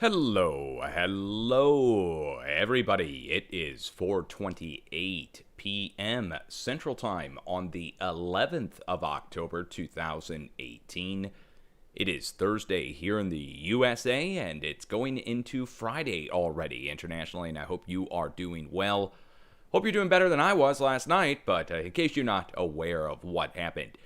Hello, everybody. It is 4:28 p.m. Central Time on the 11th of October, 2018. It is Thursday here in the USA, and it's going into Friday already internationally, and I hope you are doing well. Hope you're doing better than I was last night, but in case you're not aware of what happened,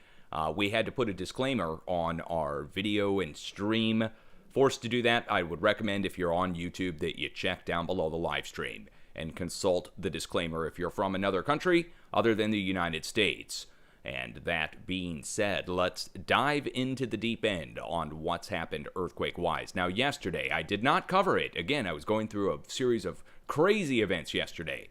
we had to put a disclaimer on our video and stream. Forced to do that, I would recommend if you're on YouTube that you check down below the live stream and consult the disclaimer if you're from another country other than the United States. And that being said, let's dive into the deep end on what's happened earthquake-wise. Now, yesterday, I did not cover it. Again, I was going through a series of crazy events yesterday.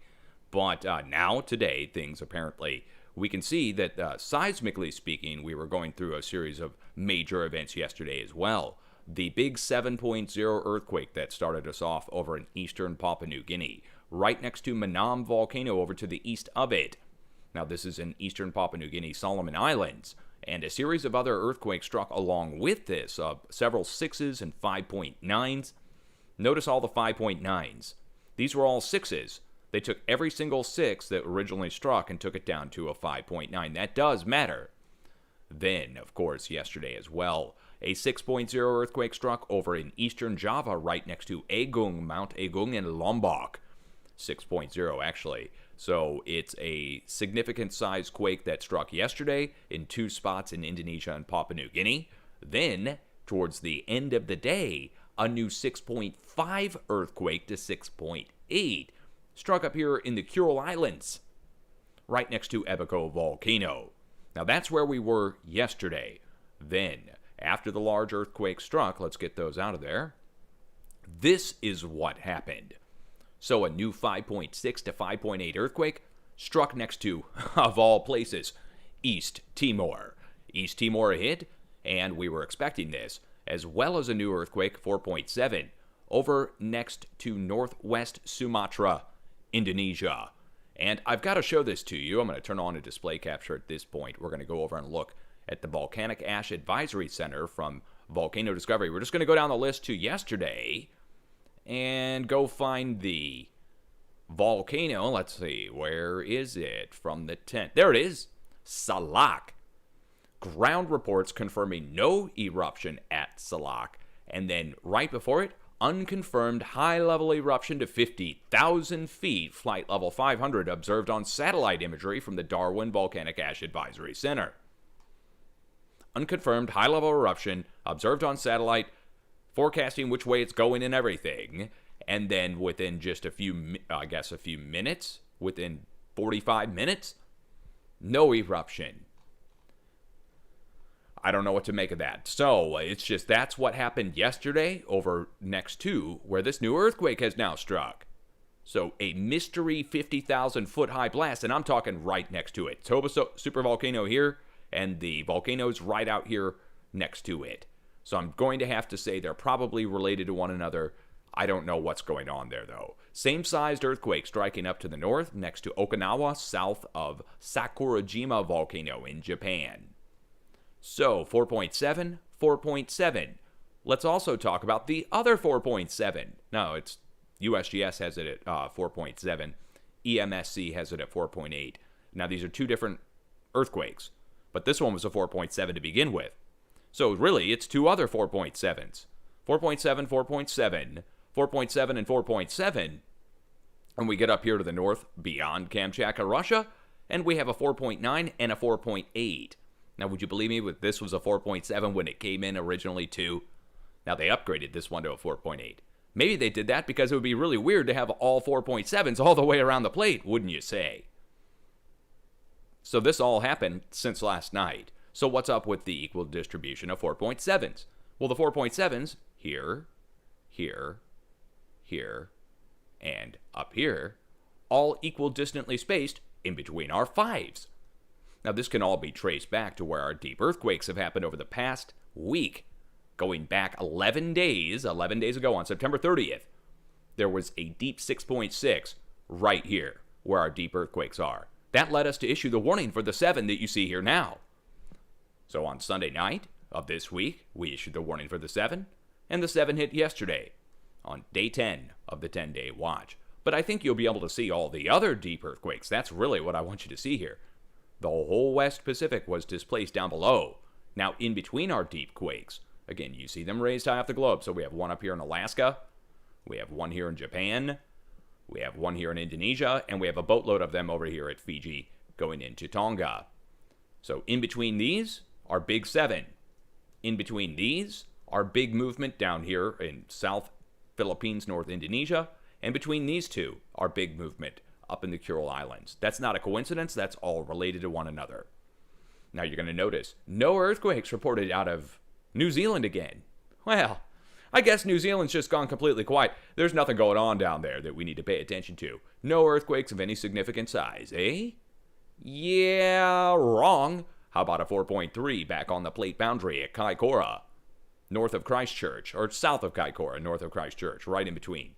But now, today, things apparently, we can see that seismically speaking, we were going through a series of major events yesterday as well. The big 7.0 earthquake that started us off over in eastern Papua New Guinea, right next to Manam volcano over to the east of it. Now, this is in eastern Papua New Guinea, Solomon Islands, and a series of other earthquakes struck along with this, several 6s and 5.9s. Notice all the 5.9s. These were all 6s. They took every single 6 that originally struck and took it down to a 5.9. That does matter. Then, of course, yesterday as well, a 6.0 earthquake struck over in eastern Java right next to Agung, Mount Agung in Lombok. 6.0 actually. So it's a significant size quake that struck yesterday in 2 spots in Indonesia and Papua New Guinea. Then, towards the end of the day, a new 6.5 earthquake to 6.8 struck up here in the Kuril Islands, right next to Ebico volcano. Now that's where we were yesterday. Then, after the large earthquake struck, let's get those out of there. This is what happened. So a new 5.6 to 5.8 earthquake struck next to, of all places, East Timor. East Timor hit, and we were expecting this, as well as a new earthquake, 4.7, over next to northwest Sumatra, Indonesia. And I've got to show this to you. I'm going to turn on a display capture at this point. We're going to go over and look at the Volcanic Ash Advisory Center from Volcano Discovery. We're just going to go down the list to yesterday and go find the volcano. Let's see, where is it from the 10th? There it is, Salak. Ground reports confirming no eruption at Salak. And then right before it, unconfirmed high-level eruption to 50,000 feet, flight level 500, observed on satellite imagery from the Darwin Volcanic Ash Advisory Center. Unconfirmed high-level eruption observed on satellite, forecasting which way it's going and everything. And then within just a few minutes, within 45 minutes, no eruption. I don't know what to make of that. So it's just that's what happened yesterday over next to where this new earthquake has now struck. So a mystery 50,000 foot high blast, and I'm talking right next to it. Toba supervolcano here, and the volcano's right out here next to it. So I'm going to have to say they're probably related to one another. I don't know what's going on there, though. Same-sized earthquake striking up to the north next to Okinawa, south of Sakurajima volcano in Japan. So 4.7, 4.7. Let's also talk about the other 4.7. No, it's USGS has it at 4.7. EMSC has it at 4.8. Now, these are two different earthquakes, but this one was a 4.7 to begin with. So really, it's two other 4.7s. 4.7, 4.7, 4.7, and 4.7. And we get up here to the north beyond Kamchatka, Russia, and we have a 4.9 and a 4.8. Now, would you believe me, this was a 4.7 when it came in originally, too? Now, they upgraded this one to a 4.8. Maybe they did that because it would be really weird to have all 4.7s all the way around the plate, wouldn't you say? So this all happened since last night. So what's up with the equal distribution of 4.7s? Well, the 4.7s, here, here, here, and up here, all equal distantly spaced in between our 5s. Now, this can all be traced back to where our deep earthquakes have happened over the past week. Going back 11 days ago on September 30th, there was a deep 6.6 right here where our deep earthquakes are. That led us to issue the warning for the 7 that you see here now. So on Sunday night of this week, we issued the warning for the 7, and the 7 hit yesterday. on day 10 of the 10-day watch. But I think you'll be able to see all the other deep earthquakes. That's really what I want you to see here. The whole West Pacific was displaced down below. Now, in between our deep quakes, again, you see them raised high off the globe. So we have one up here in Alaska. We have one here in Japan. We have one here in Indonesia. And we have a boatload of them over here at Fiji going into Tonga. So in between these are Big 7. In between these are big movement down here in South Philippines, North Indonesia. And between these two are big movement up in the Kuril Islands. That's not a coincidence. That's all related to one another. Now you're going to notice no earthquakes reported out of New Zealand again. Well, I guess New Zealand's just gone completely quiet. There's nothing going on down there that we need to pay attention to. No earthquakes of any significant size, eh? Yeah, wrong. How about a 4.3 back on the plate boundary at Kaikoura, north of Christchurch, or south of Kaikoura, north of Christchurch, right in between.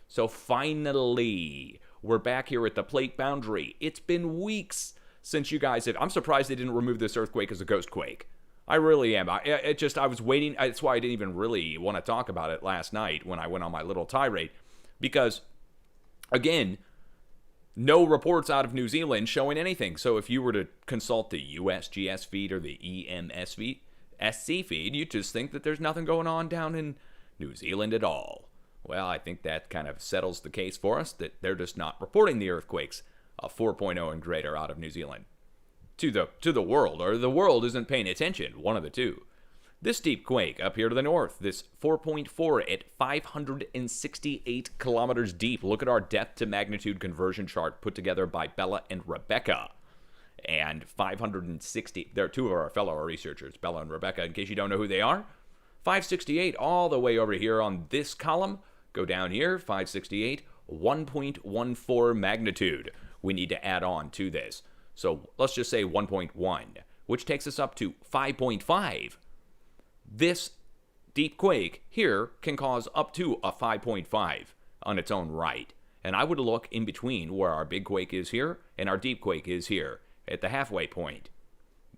So finally, we're back here at the plate boundary. It's been weeks since you guys have... I'm surprised they didn't remove this earthquake as a ghost quake. I really am. I was waiting. That's why I didn't even really want to talk about it last night when I went on my little tirade. Because, again, no reports out of New Zealand showing anything. So if you were to consult the USGS feed or the EMSC feed, you'd just think that there's nothing going on down in New Zealand at all. Well, I think that kind of settles the case for us, that they're just not reporting the earthquakes of 4.0 and greater out of New Zealand to the world, or the world isn't paying attention, one of the two. This deep quake up here to the north, this 4.4 at 568 kilometers deep. Look at our depth to magnitude conversion chart put together by Bella and Rebecca. And 560, they're two of our fellow researchers, Bella and Rebecca, in case you don't know who they are. 568 all the way over here on this column. Go down here, 568, 1.14 magnitude we need to add on to this. So let's just say 1.1, which takes us up to 5.5. This deep quake here can cause up to a 5.5 on its own right. And I would look in between where our big quake is here and our deep quake is here at the halfway point.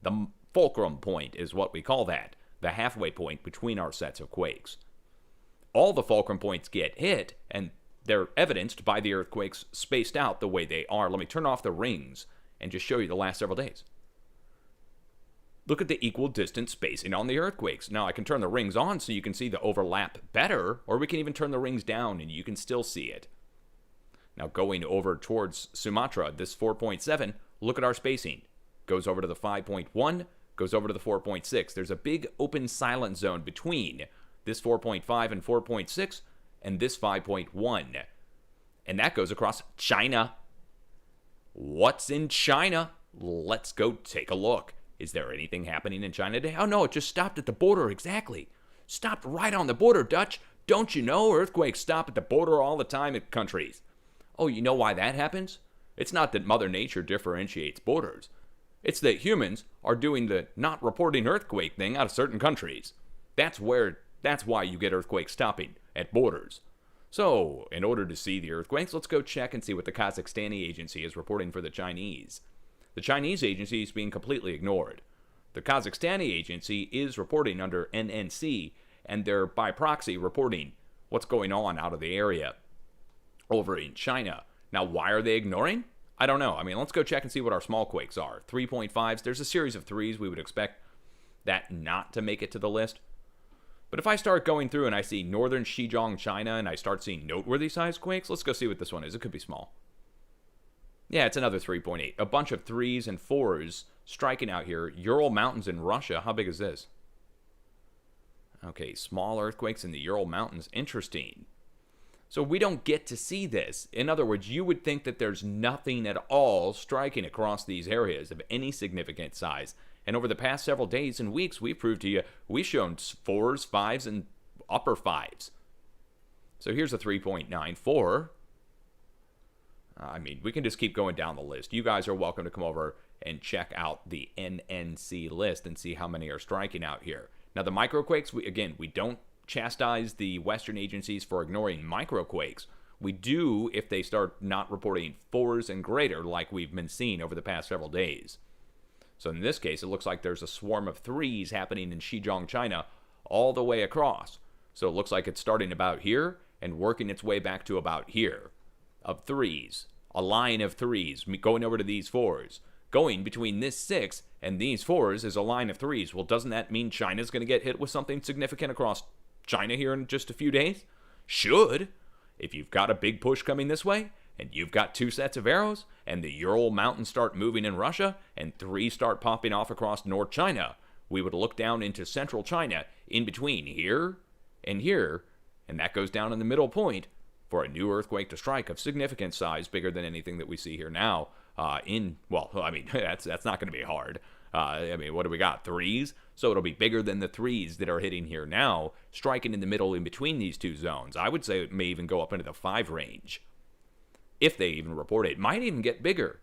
The fulcrum point is what we call that, the halfway point between our sets of quakes. All the fulcrum points get hit, and they're evidenced by the earthquakes spaced out the way they are. Let me turn off the rings and just show you the last several days. Look at the equal distance spacing on the earthquakes. Now, I can turn the rings on so you can see the overlap better, or we can even turn the rings down and you can still see it. Now, going over towards Sumatra, this 4.7, look at our spacing. Goes over to the 5.1, goes over to the 4.6. There's a big open silent zone between this 4.5 and 4.6 and this 5.1. And that goes across China. What's in China? Let's go take a look. Is there anything happening in China today? Oh, no, it just stopped at the border. Exactly. Stopped right on the border, Dutch. Don't you know earthquakes stop at the border all the time in countries? Oh, you know why that happens? It's not that Mother Nature differentiates borders. It's that humans are doing the not reporting earthquake thing out of certain countries. That's why you get earthquakes stopping at borders. So, in order to see the earthquakes, let's go check and see what the Kazakhstani agency is reporting for the Chinese. The Chinese agency is being completely ignored. The Kazakhstani agency is reporting under NNC, and they're by proxy reporting what's going on out of the area over in China. Now, why are they ignoring? I don't know. I mean, let's go check and see what our small quakes are. 3.5s, there's a series of 3s. We would expect that not to make it to the list. But if I start going through and I see northern Xizang, China, and I start seeing noteworthy size quakes, let's go see what this one is. It could be small. Yeah, it's another 3.8. A bunch of 3s and 4s striking out here. Ural Mountains in Russia. How big is this? Okay, small earthquakes in the Ural Mountains. Interesting. So we don't get to see this. In other words, you would think that there's nothing at all striking across these areas of any significant size. And over the past several days and weeks, we've proved to you, we've shown 4s, 5s, and upper 5s. So here's a 3.94. I mean, we can just keep going down the list. You guys are welcome to come over and check out the NNC list and see how many are striking out here. Now, the microquakes, we don't chastise the Western agencies for ignoring microquakes. We do if they start not reporting 4s and greater like we've been seeing over the past several days. So in this case, it looks like there's a swarm of 3s happening in Xizang, China, all the way across. So it looks like it's starting about here, and working its way back to about here, of threes, a line of threes, going over to these fours. Going between this 6 and these 4s is a line of threes. Well, doesn't that mean China's going to get hit with something significant across China here in just a few days? Should. If you've got a big push coming this way, and you've got 2 sets of arrows, and the Ural Mountains start moving in Russia, and 3 start popping off across North China, we would look down into central China, in between here, and that goes down in the middle point for a new earthquake to strike of significant size, bigger than anything that we see here now. That's not going to be hard. What do we got? 3s? So it'll be bigger than the 3s that are hitting here now, striking in the middle in between these 2 zones. I would say it may even go up into the 5 range. If they even report it. It might even get bigger.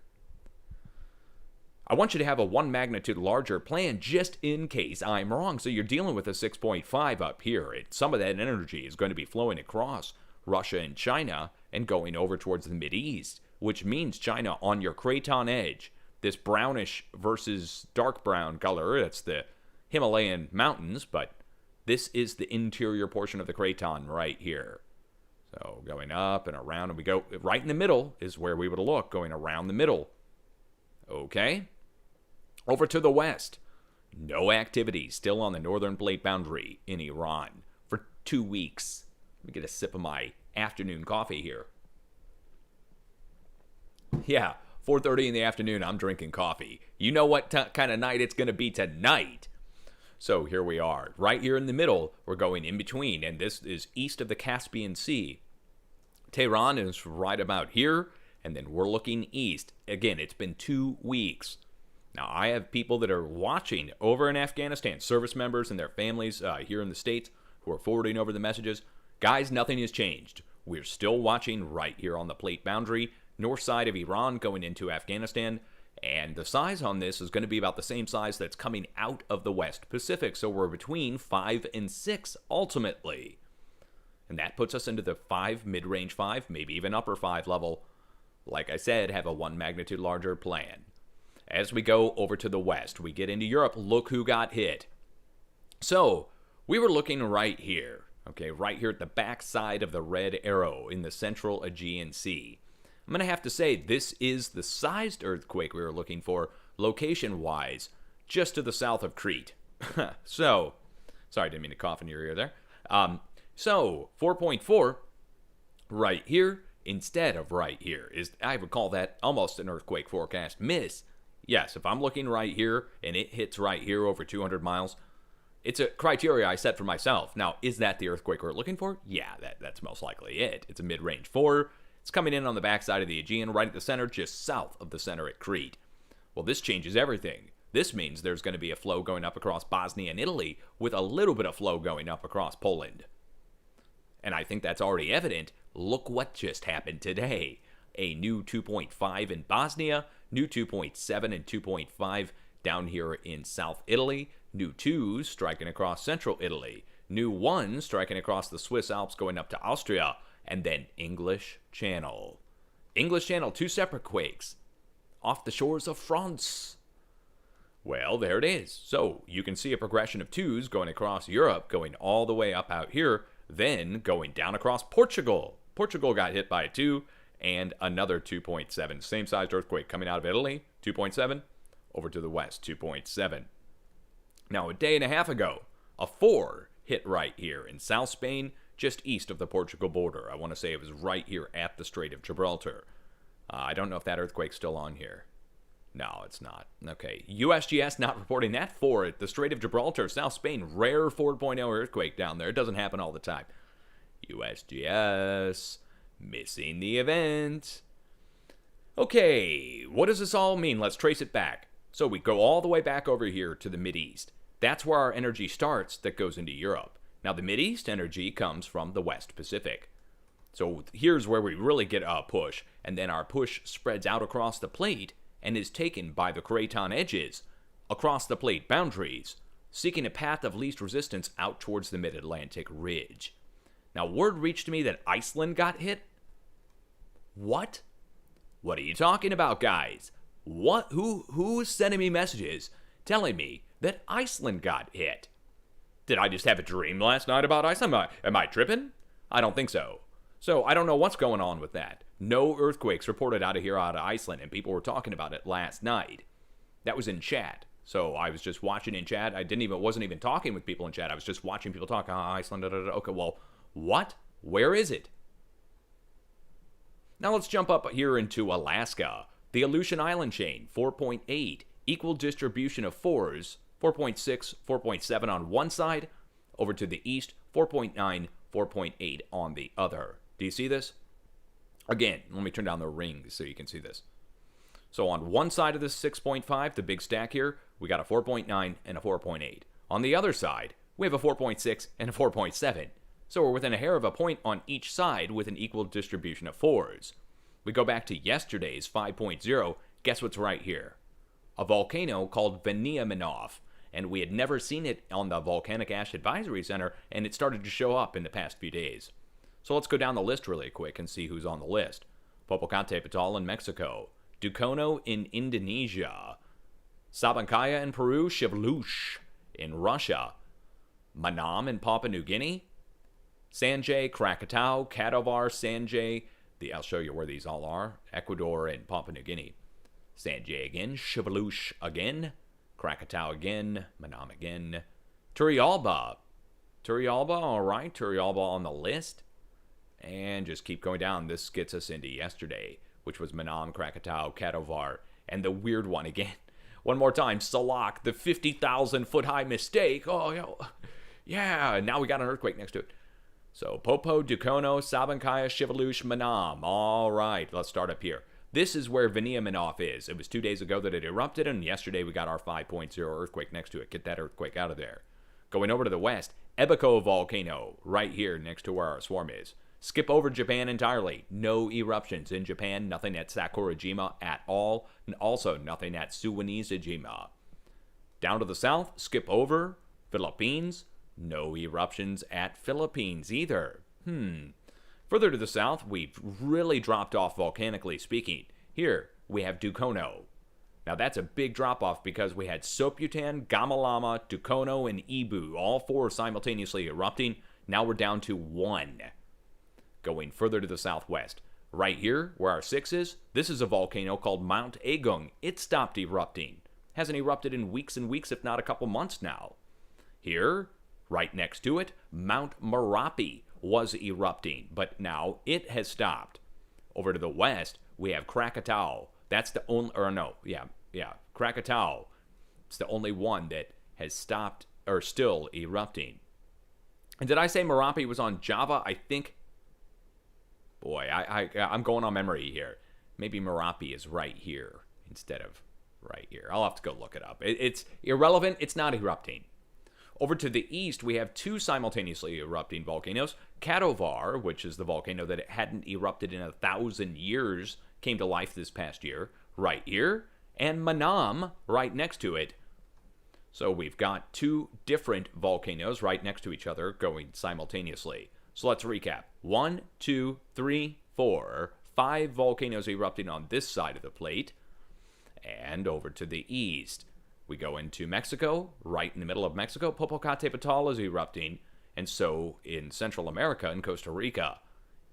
I want you to have a 1 magnitude larger plan just in case I'm wrong. So you're dealing with a 6.5 up here. Some of that energy is going to be flowing across Russia and China and going over towards the Mideast, which means China on your craton edge, this brownish versus dark brown color, that's the Himalayan mountains, but this is the interior portion of the craton right here. So going up and around, and we go right in the middle is where we would look, going around the middle. Okay. Over to the west. No activity still on the northern plate boundary in Iran for 2 weeks. Let me get a sip of my afternoon coffee here. Yeah, 4:30 in the afternoon, I'm drinking coffee. You know what kind of night it's going to be tonight. So here we are. Right here in the middle, we're going in between, and this is east of the Caspian Sea. Tehran is right about here, and then we're looking east. Again, it's been 2 weeks. Now, I have people that are watching over in Afghanistan, service members and their families here in the States who are forwarding over the messages. Guys, nothing has changed. We're still watching right here on the plate boundary, north side of Iran going into Afghanistan, and the size on this is going to be about the same size that's coming out of the West Pacific, so we're between 5 and 6 ultimately. And that puts us into the 5, mid-range 5, maybe even upper 5 level. Like I said, have a 1 magnitude larger plan. As we go over to the west, we get into Europe. Look who got hit. So, we were looking right here. Okay, right here at the back side of the red arrow in the central Aegean Sea. I'm going to have to say this is the sized earthquake we were looking for, location-wise, just to the south of Crete. So, sorry, didn't mean to cough in your ear there. So, 4.4 right here instead of right here is, I would call that almost an earthquake forecast miss. Yes, if I'm looking right here and it hits right here over 200 miles, it's a criteria I set for myself. Now, is that the earthquake we're looking for? Yeah, that's most likely it. It's a mid-range 4. It's coming in on the backside of the Aegean, right at the center, just south of the center at Crete. Well, this changes everything. This means there's going to be a flow going up across Bosnia and Italy with a little bit of flow going up across Poland. And I think that's already evident. Look what just happened today. A new 2.5 in Bosnia, new 2.7 and 2.5 down here in South Italy, new 2s striking across central Italy, new 1s striking across the Swiss Alps going up to Austria, and then English Channel. English Channel, 2 separate quakes off the shores of France. Well, there it is. So you can see a progression of 2s going across Europe, going all the way up out here, then going down across Portugal. Portugal got hit by a 2 and another 2.7. Same sized earthquake coming out of Italy, 2.7, over to the west, 2.7. Now, a day and a half ago, a 4 hit right here in South Spain, just east of the Portugal border. I want to say it was right here at the Strait of Gibraltar. I don't know if that earthquake's still on here. No, it's not. Okay, USGS not reporting that 4 at the Strait of Gibraltar, South Spain. Rare 4.0 earthquake down there. It doesn't happen all the time. USGS missing the event. Okay, what does this all mean? Let's trace it back. So we go all the way back over here to the Mideast. That's where our energy starts that goes into Europe. Now, the Mideast energy comes from the West Pacific. So here's where we really get a push, and then our push spreads out across the plate and is taken by the craton edges across the plate boundaries, seeking a path of least resistance out towards the mid-Atlantic ridge. Now, word reached me that Iceland got hit. What? What are you talking about, guys? What? Who's sending me messages telling me that Iceland got hit? Did I just have a dream last night about Iceland? Am I tripping? I don't think so. So I don't know what's going on with that. No earthquakes reported out of Iceland, and people were talking about it last night. That was in chat. So I was just watching in chat. Wasn't even talking with people in chat. I was just watching people talk. Iceland. Okay, well, what? Where is it? Now let's jump up here into Alaska. The Aleutian Island chain, 4.8. Equal distribution of 4s, 4.6, 4.7 on one side. Over to the east, 4.9, 4.8 on the other. Do you see this? Again, let me turn down the ring so you can see this. So on one side of this 6.5, the big stack here, we got a 4.9 and a 4.8. On the other side, we have a 4.6 and a 4.7. So we're within a hair of a point on each side with an equal distribution of 4s. We go back to yesterday's 5.0. Guess what's right here? A volcano called Veniaminoff. And we had never seen it on the Volcanic Ash Advisory Center, and it started to show up in the past few days. So let's go down the list really quick and see who's on the list. Popocatépetl in Mexico. Dukono in Indonesia. Sabancaya in Peru. Shivlush in Russia. Manam in Papua New Guinea. Sanjay, Krakatau, Katovar, Sanjay. I'll show you where these all are. Ecuador and Papua New Guinea. Sanjay again. Shivlush again. Krakatau again. Manam again. Turrialba. All right. Turrialba on the list. And just keep going down. This gets us into yesterday, which was Manam, Krakatau, Katovar, and the weird one again. One more time. Salak, the 50,000-foot high mistake. Oh, yeah. Now we got an earthquake next to it. So Popo, Dukono, Sabancaya, Shivlush, Manam. All right, let's start up here. This is where Veniaminoff is. It was 2 days ago that it erupted, and yesterday we got our 5.0 earthquake next to it. Get that earthquake out of there. Going over to the west, Ebeko volcano, right here next to where our swarm is. Skip over Japan entirely. No eruptions in Japan. Nothing at Sakurajima at all. And also nothing at Suwanisejima. Down to the south, skip over Philippines. No eruptions at Philippines either. Further to the south, we've really dropped off volcanically speaking. Here, we have Dukono. Now that's a big drop-off because we had Soputan, Gamalama, Dukono, and Ibu, all four simultaneously erupting. Now we're down to one. Going further to the southwest. Right here, where our 6 is, this is a volcano called Mount Agung. It stopped erupting. Hasn't erupted in weeks and weeks, if not a couple months now. Here, right next to it, Mount Merapi was erupting, but now it has stopped. Over to the west, we have Krakatau. That's the only, Krakatau. It's the only one that has stopped or still erupting. And did I say Merapi was on Java? I think, boy, I'm going on memory here. Maybe Merapi is right here instead of right here. I'll have to go look it up. It's irrelevant. It's not erupting. Over to the east, we have two simultaneously erupting volcanoes. Katovar, which is the volcano that hadn't erupted in 1,000 years, came to life this past year, right here. And Manam, right next to it. So we've got two different volcanoes right next to each other going simultaneously. So let's recap. 1, 2, 3, 4, 5 volcanoes erupting on this side of the plate. And over to the east, we go into Mexico. Right in the middle of Mexico, Popocatépetl is erupting. And so in Central America, in Costa Rica,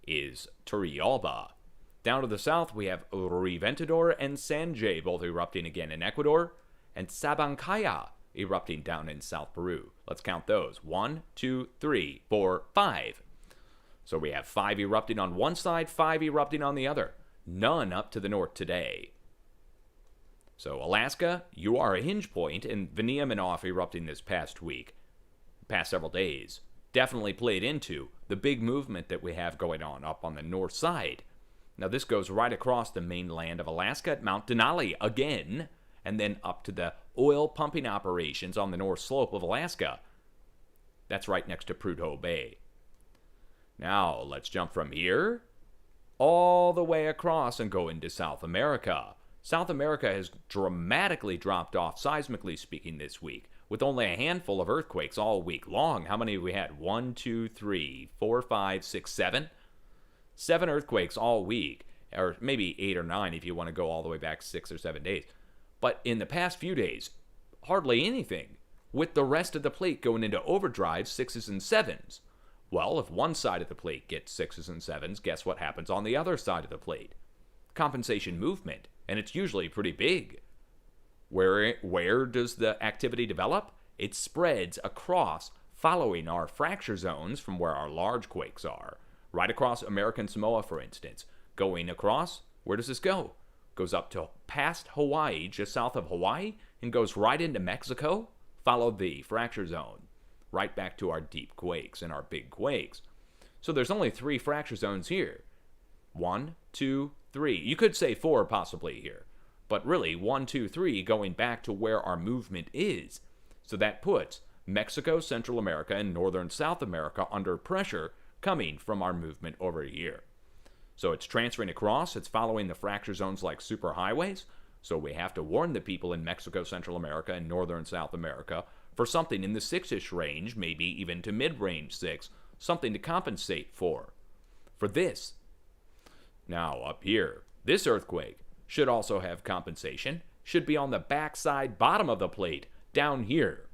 is Turrialba. Down to the south, we have Reventador and Sanjay both erupting again in Ecuador. And Sabancaya erupting down in South Peru. Let's count those. 1, 2, 3, 4, 5. So we have 5 erupting on one side, 5 erupting on the other. None up to the north today. So Alaska, you are a hinge point, and Veniaminoff erupting this past several days, definitely played into the big movement that we have going on up on the north side. Now this goes right across the mainland of Alaska at Mount Denali again, and then up to the oil pumping operations on the north slope of Alaska. That's right next to Prudhoe Bay. Now let's jump from here all the way across and go into South America. South America has dramatically dropped off, seismically speaking, this week, with only a handful of earthquakes all week long. How many have we had? 1, 2, 3, 4, 5, 6, 7? 7 earthquakes all week, or maybe 8 or 9 if you want to go all the way back 6 or 7 days. But in the past few days, hardly anything, with the rest of the plate going into overdrive 6s and 7s. Well, if one side of the plate gets 6s and 7s, guess what happens on the other side of the plate? Compensation movement, and it's usually pretty big. Where does the activity develop? It spreads across, following our fracture zones from where our large quakes are. Right across American Samoa, for instance. Going across, where does this go? Goes up to past Hawaii, just south of Hawaii, and goes right into Mexico. Follow the fracture zone. Right back to our deep quakes and our big quakes. So there's only 3 fracture zones here. 1, 2, 3. You could say 4 possibly here. But really, 1, 2, 3 going back to where our movement is. So that puts Mexico, Central America, and Northern South America under pressure coming from our movement over here. So it's transferring across, it's following the fracture zones like superhighways. So we have to warn the people in Mexico, Central America, and Northern South America for something in the 6-ish range, maybe even to mid-range 6, something to compensate for this. Now, up here, this earthquake should also have compensation, should be on the backside bottom of the plate, down here.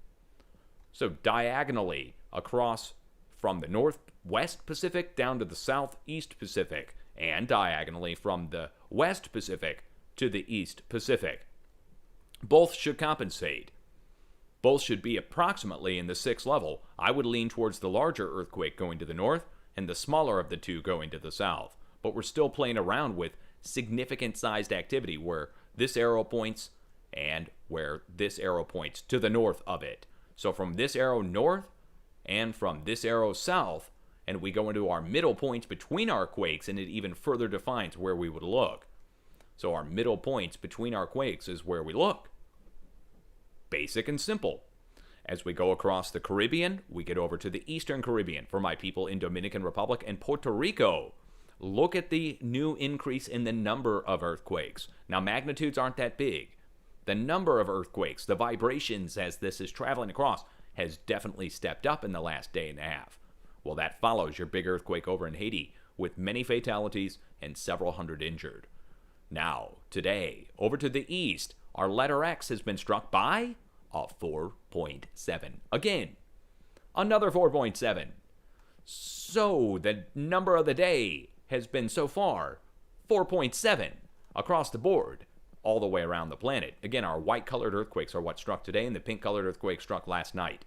So diagonally across from the northwest Pacific down to the southeast Pacific, and diagonally from the west Pacific to the east Pacific. Both should compensate. Both should be approximately in the 6th level. I would lean towards the larger earthquake going to the north and the smaller of the two going to the south. But we're still playing around with significant sized activity where this arrow points and where this arrow points to the north of it. So from this arrow north and from this arrow south, and we go into our middle points between our quakes, and it even further defines where we would look. So our middle points between our quakes is where we look. Basic and simple. As we go across the Caribbean, we get over to the Eastern Caribbean for my people in Dominican Republic and Puerto Rico. Look at the new increase in the number of earthquakes. Now, magnitudes aren't that big. The number of earthquakes, the vibrations as this is traveling across, has definitely stepped up in the last day and a half. Well, that follows your big earthquake over in Haiti, with many fatalities and several hundred injured. Now, today, over to the east, our letter X has been struck by a 4.7. Again, another 4.7. So, the number of the day has been so far 4.7 across the board, all the way around the planet. Again, our white-colored earthquakes are what struck today, and the pink-colored earthquake struck last night.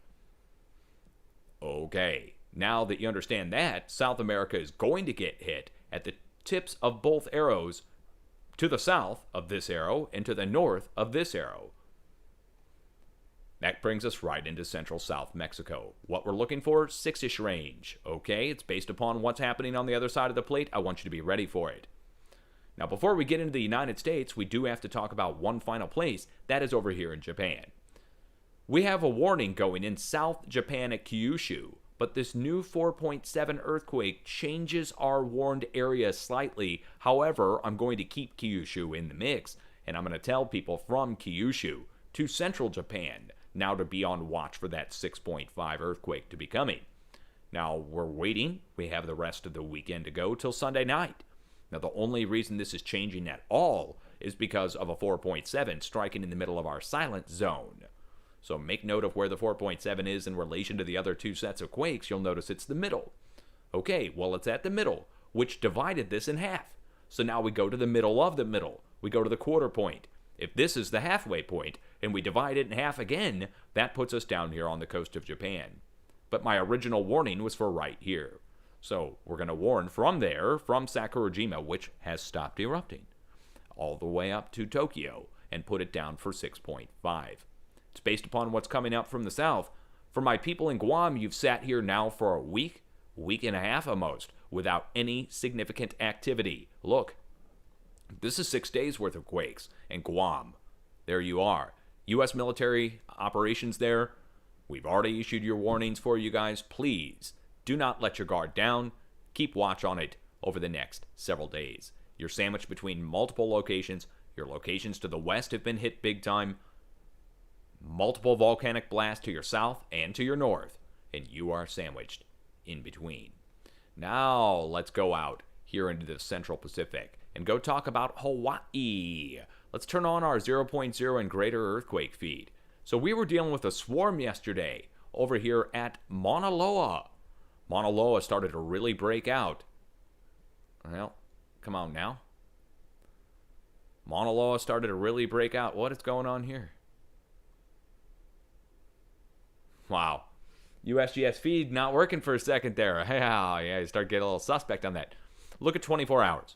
Okay, now that you understand that, South America is going to get hit at the tips of both arrows to the south of this arrow and to the north of this arrow. That brings us right into Central South Mexico. What we're looking for, 6-ish range. Okay, it's based upon what's happening on the other side of the plate. I want you to be ready for it. Now, before we get into the United States, we do have to talk about one final place. That is over here in Japan. We have a warning going in South Japan at Kyushu, but this new 4.7 earthquake changes our warned area slightly. However, I'm going to keep Kyushu in the mix, and I'm going to tell people from Kyushu to Central Japan now to be on watch for that 6.5 earthquake to be coming. Now, we're waiting. We have the rest of the weekend to go till Sunday night. Now, the only reason this is changing at all is because of a 4.7 striking in the middle of our silent zone. So make note of where the 4.7 is in relation to the other two sets of quakes. You'll notice it's the middle. Okay, well, it's at the middle, which divided this in half. So now we go to the middle of the middle. We go to the quarter point. If this is the halfway point, and we divide it in half again, that puts us down here on the coast of Japan. But my original warning was for right here. So we're going to warn from there, from Sakurajima, which has stopped erupting, all the way up to Tokyo, and put it down for 6.5. It's based upon what's coming up from the south. For my people in Guam, you've sat here now for a week and a half almost, without any significant activity. Look, this is 6 days worth of quakes in Guam. There you are. U.S. military operations there. We've already issued your warnings for you guys. Please do not let your guard down. Keep watch on it over the next several days. You're sandwiched between multiple locations. Your locations to the west have been hit big time. Multiple volcanic blasts to your south and to your north. And you are sandwiched in between. Now, let's go out here into the Central Pacific and go talk about Hawaii. Let's turn on our 0.0 and greater earthquake feed. So we were dealing with a swarm yesterday over here at Mauna Loa. Mauna Loa started to really break out. Well, come on now. Mauna Loa started to really break out. What is going on here? Wow. USGS feed not working for a second there. Yeah, you start getting a little suspect on that. Look at 24 hours.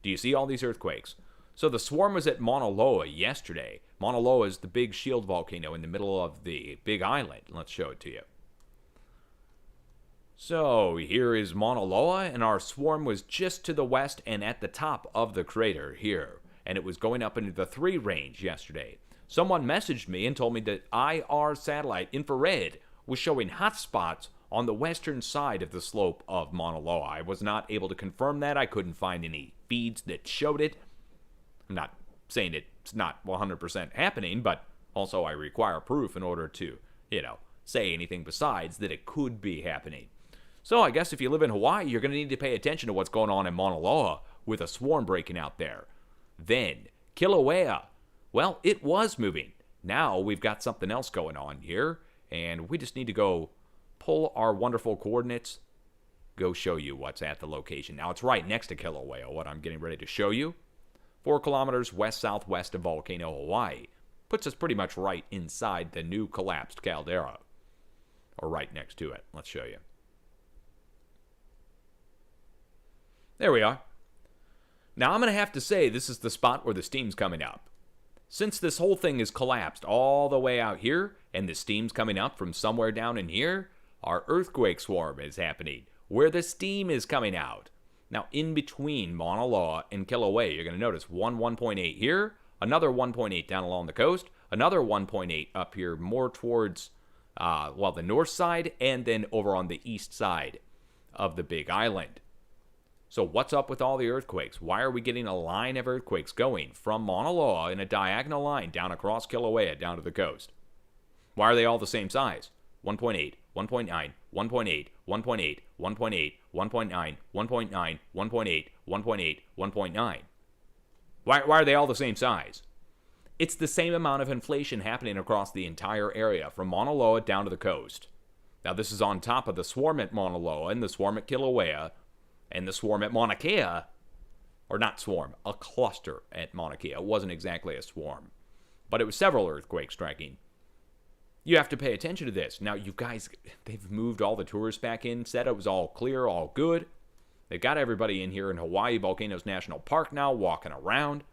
Do you see all these earthquakes? So the swarm was at Mauna Loa yesterday. Mauna Loa is the big shield volcano in the middle of the big island. Let's show it to you. So here is Mauna Loa, and our swarm was just to the west and at the top of the crater here. And it was going up into the 3 range yesterday. Someone messaged me and told me that IR satellite infrared was showing hotspots on the western side of the slope of Mauna Loa. I was not able to confirm that. I couldn't find any feeds that showed it. I'm not saying it's not 100% happening, but also I require proof in order to, say anything besides that it could be happening. So I guess if you live in Hawaii, you're going to need to pay attention to what's going on in Mauna Loa with a swarm breaking out there. Then, Kilauea. Well, it was moving. Now we've got something else going on here, and we just need to go pull our wonderful coordinates, go show you what's at the location. Now, it's right next to Kilauea, what I'm getting ready to show you. 4 kilometers west-southwest of Volcano, Hawaii. Puts us pretty much right inside the new collapsed caldera. Or right next to it. Let's show you. There we are. Now, I'm going to have to say this is the spot where the steam's coming up. Since this whole thing is collapsed all the way out here, and the steam's coming up from somewhere down in here, our earthquake swarm is happening, where the steam is coming out. Now, in between Mauna Loa and Kilauea, you're going to notice 1.8 here, another 1.8 down along the coast, another 1.8 up here more towards, the north side, and then over on the east side of the big island. So what's up with all the earthquakes? Why are we getting a line of earthquakes going from Mauna Loa in a diagonal line down across Kilauea down to the coast? Why are they all the same size? 1.8, 1.9, 1.8, 1.8, 1.8, 1.9, 1.9, 1.8, 1.8, 1.9. Why are they all the same size? It's the same amount of inflation happening across the entire area from Mauna Loa down to the coast. Now this is on top of the swarm at Mauna Loa and the swarm at Kilauea, and the swarm at Mauna Kea, or not swarm, a cluster at Mauna Kea. It wasn't exactly a swarm, but it was several earthquakes striking. You have to pay attention to this. Now, you guys, they've moved all the tourists back in, said it was all clear, all good. They've got everybody in here in Hawaii Volcanoes National Park now, walking around.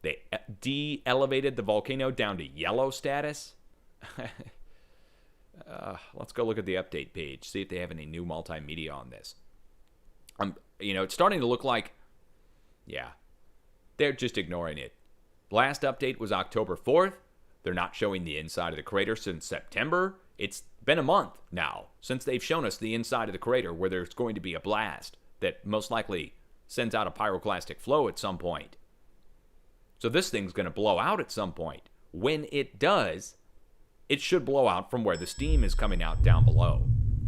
They de-elevated the volcano down to yellow status. Let's go look at the update page, see if they have any new multimedia on this. It's starting to look like, they're just ignoring it. Last update was October 4th. They're not showing the inside of the crater since September. It's been a month now since they've shown us the inside of the crater where there's going to be a blast that most likely sends out a pyroclastic flow at some point. So this thing's going to blow out at some point. When it does, it should blow out from where the steam is coming out down below.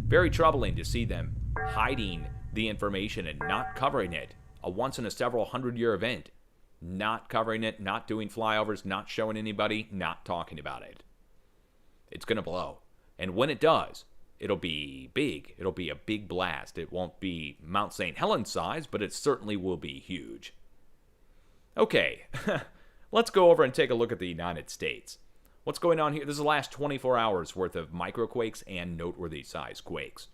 Very troubling to see them hiding the information and not covering it. A once in a several 100-year event. Not covering it, not doing flyovers, not showing anybody, not talking about it. It's going to blow. And when it does, it'll be big. It'll be a big blast. It won't be Mount St. Helens size, but it certainly will be huge. Okay, let's go over and take a look at the United States. What's going on here? This is the last 24 hours worth of microquakes and noteworthy size quakes.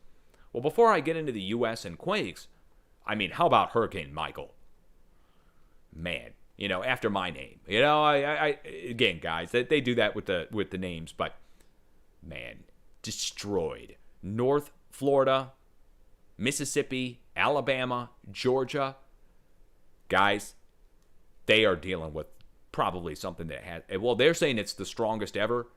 Well, before I get into the U.S. and quakes, how about Hurricane Michael? Man, after my name. I again, guys, they do that with the names, but man, destroyed North Florida, Mississippi, Alabama, Georgia. Guys, they are dealing with probably something that has, well, they're saying it's the strongest ever.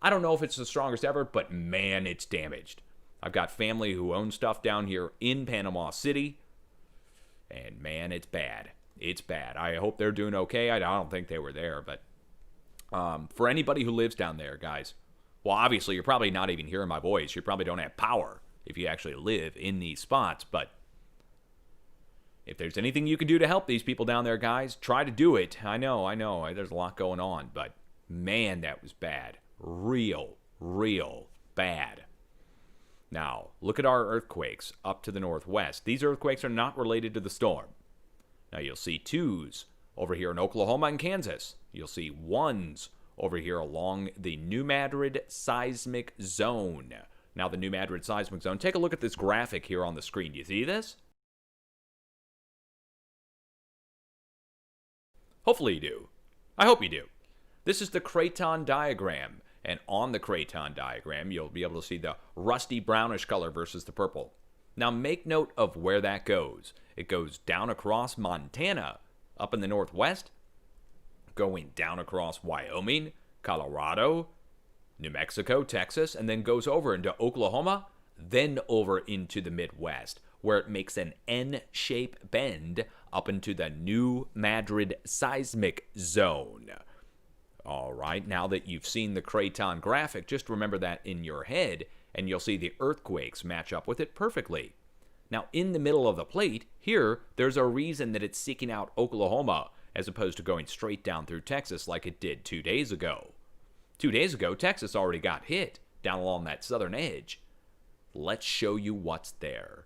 I don't know if it's the strongest ever, but man, it's damaged. I've got family who own stuff down here in Panama City, and man, it's bad. It's bad. I hope they're doing okay. I don't think they were there, but for anybody who lives down there, guys, well, obviously, you're probably not even hearing my voice. You probably don't have power if you actually live in these spots, but if there's anything you can do to help these people down there, guys, try to do it. I know. There's a lot going on, but man, that was bad. Real bad. Now, look at our earthquakes up to the northwest. These earthquakes are not related to the storm. Now, you'll see 2s over here in Oklahoma and Kansas. You'll see 1s over here along the New Madrid seismic zone. Now, the New Madrid seismic zone, take a look at this graphic here on the screen. Do you see this? Hopefully you do. I hope you do. This is the craton diagram. And on the craton diagram, you'll be able to see the rusty brownish color versus the purple. Now, make note of where that goes. It goes down across Montana, up in the northwest, going down across Wyoming, Colorado, New Mexico, Texas, and then goes over into Oklahoma, then over into the Midwest, where it makes an N-shaped bend up into the New Madrid seismic zone. All right, now that you've seen the craton graphic, just remember that in your head, and you'll see the earthquakes match up with it perfectly. Now, in the middle of the plate, here, there's a reason that it's seeking out Oklahoma, as opposed to going straight down through Texas like it did 2 days ago. 2 days ago, Texas already got hit down along that southern edge. Let's show you what's there.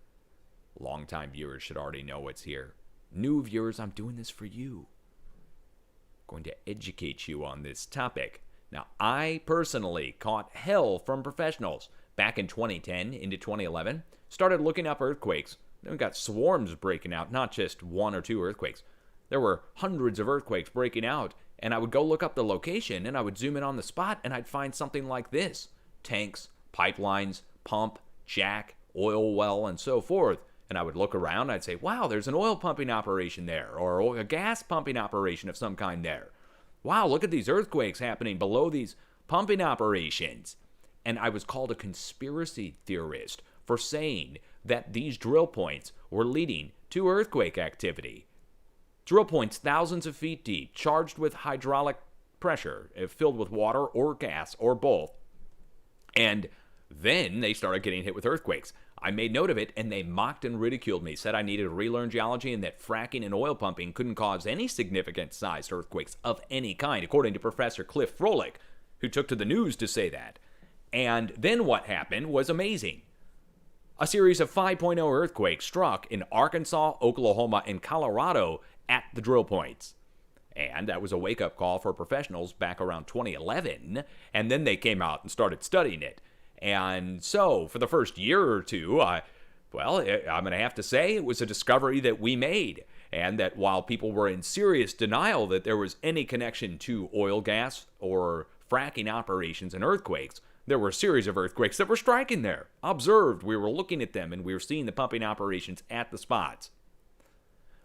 Longtime viewers should already know what's here. New viewers, I'm doing this for you. Going to educate you on this topic. Now, I personally caught hell from professionals back in 2010 into 2011. Started looking up earthquakes. Then we got swarms breaking out, not just 1 or 2 earthquakes. There were hundreds of earthquakes breaking out, and I would go look up the location, and I would zoom in on the spot, and I'd find something like this. Tanks, pipelines, pump, jack, oil well, and so forth. And I would look around, I'd say, wow, there's an oil pumping operation there, or a gas pumping operation of some kind there. Wow, look at these earthquakes happening below these pumping operations. And I was called a conspiracy theorist for saying that these drill points were leading to earthquake activity. Drill points thousands of feet deep, charged with hydraulic pressure, filled with water or gas or both. And then they started getting hit with earthquakes. I made note of it, and they mocked and ridiculed me, said I needed to relearn geology and that fracking and oil pumping couldn't cause any significant-sized earthquakes of any kind, according to Professor Cliff Froelich, who took to the news to say that. And then what happened was amazing. A series of 5.0 earthquakes struck in Arkansas, Oklahoma, and Colorado at the drill points. And that was a wake-up call for professionals back around 2011, and then they came out and started studying it. And so, for the first year or two, I'm going to have to say it was a discovery that we made, and that while people were in serious denial that there was any connection to oil, gas, or fracking operations and earthquakes, there were a series of earthquakes that were striking there. Observed, we were looking at them, and we were seeing the pumping operations at the spots.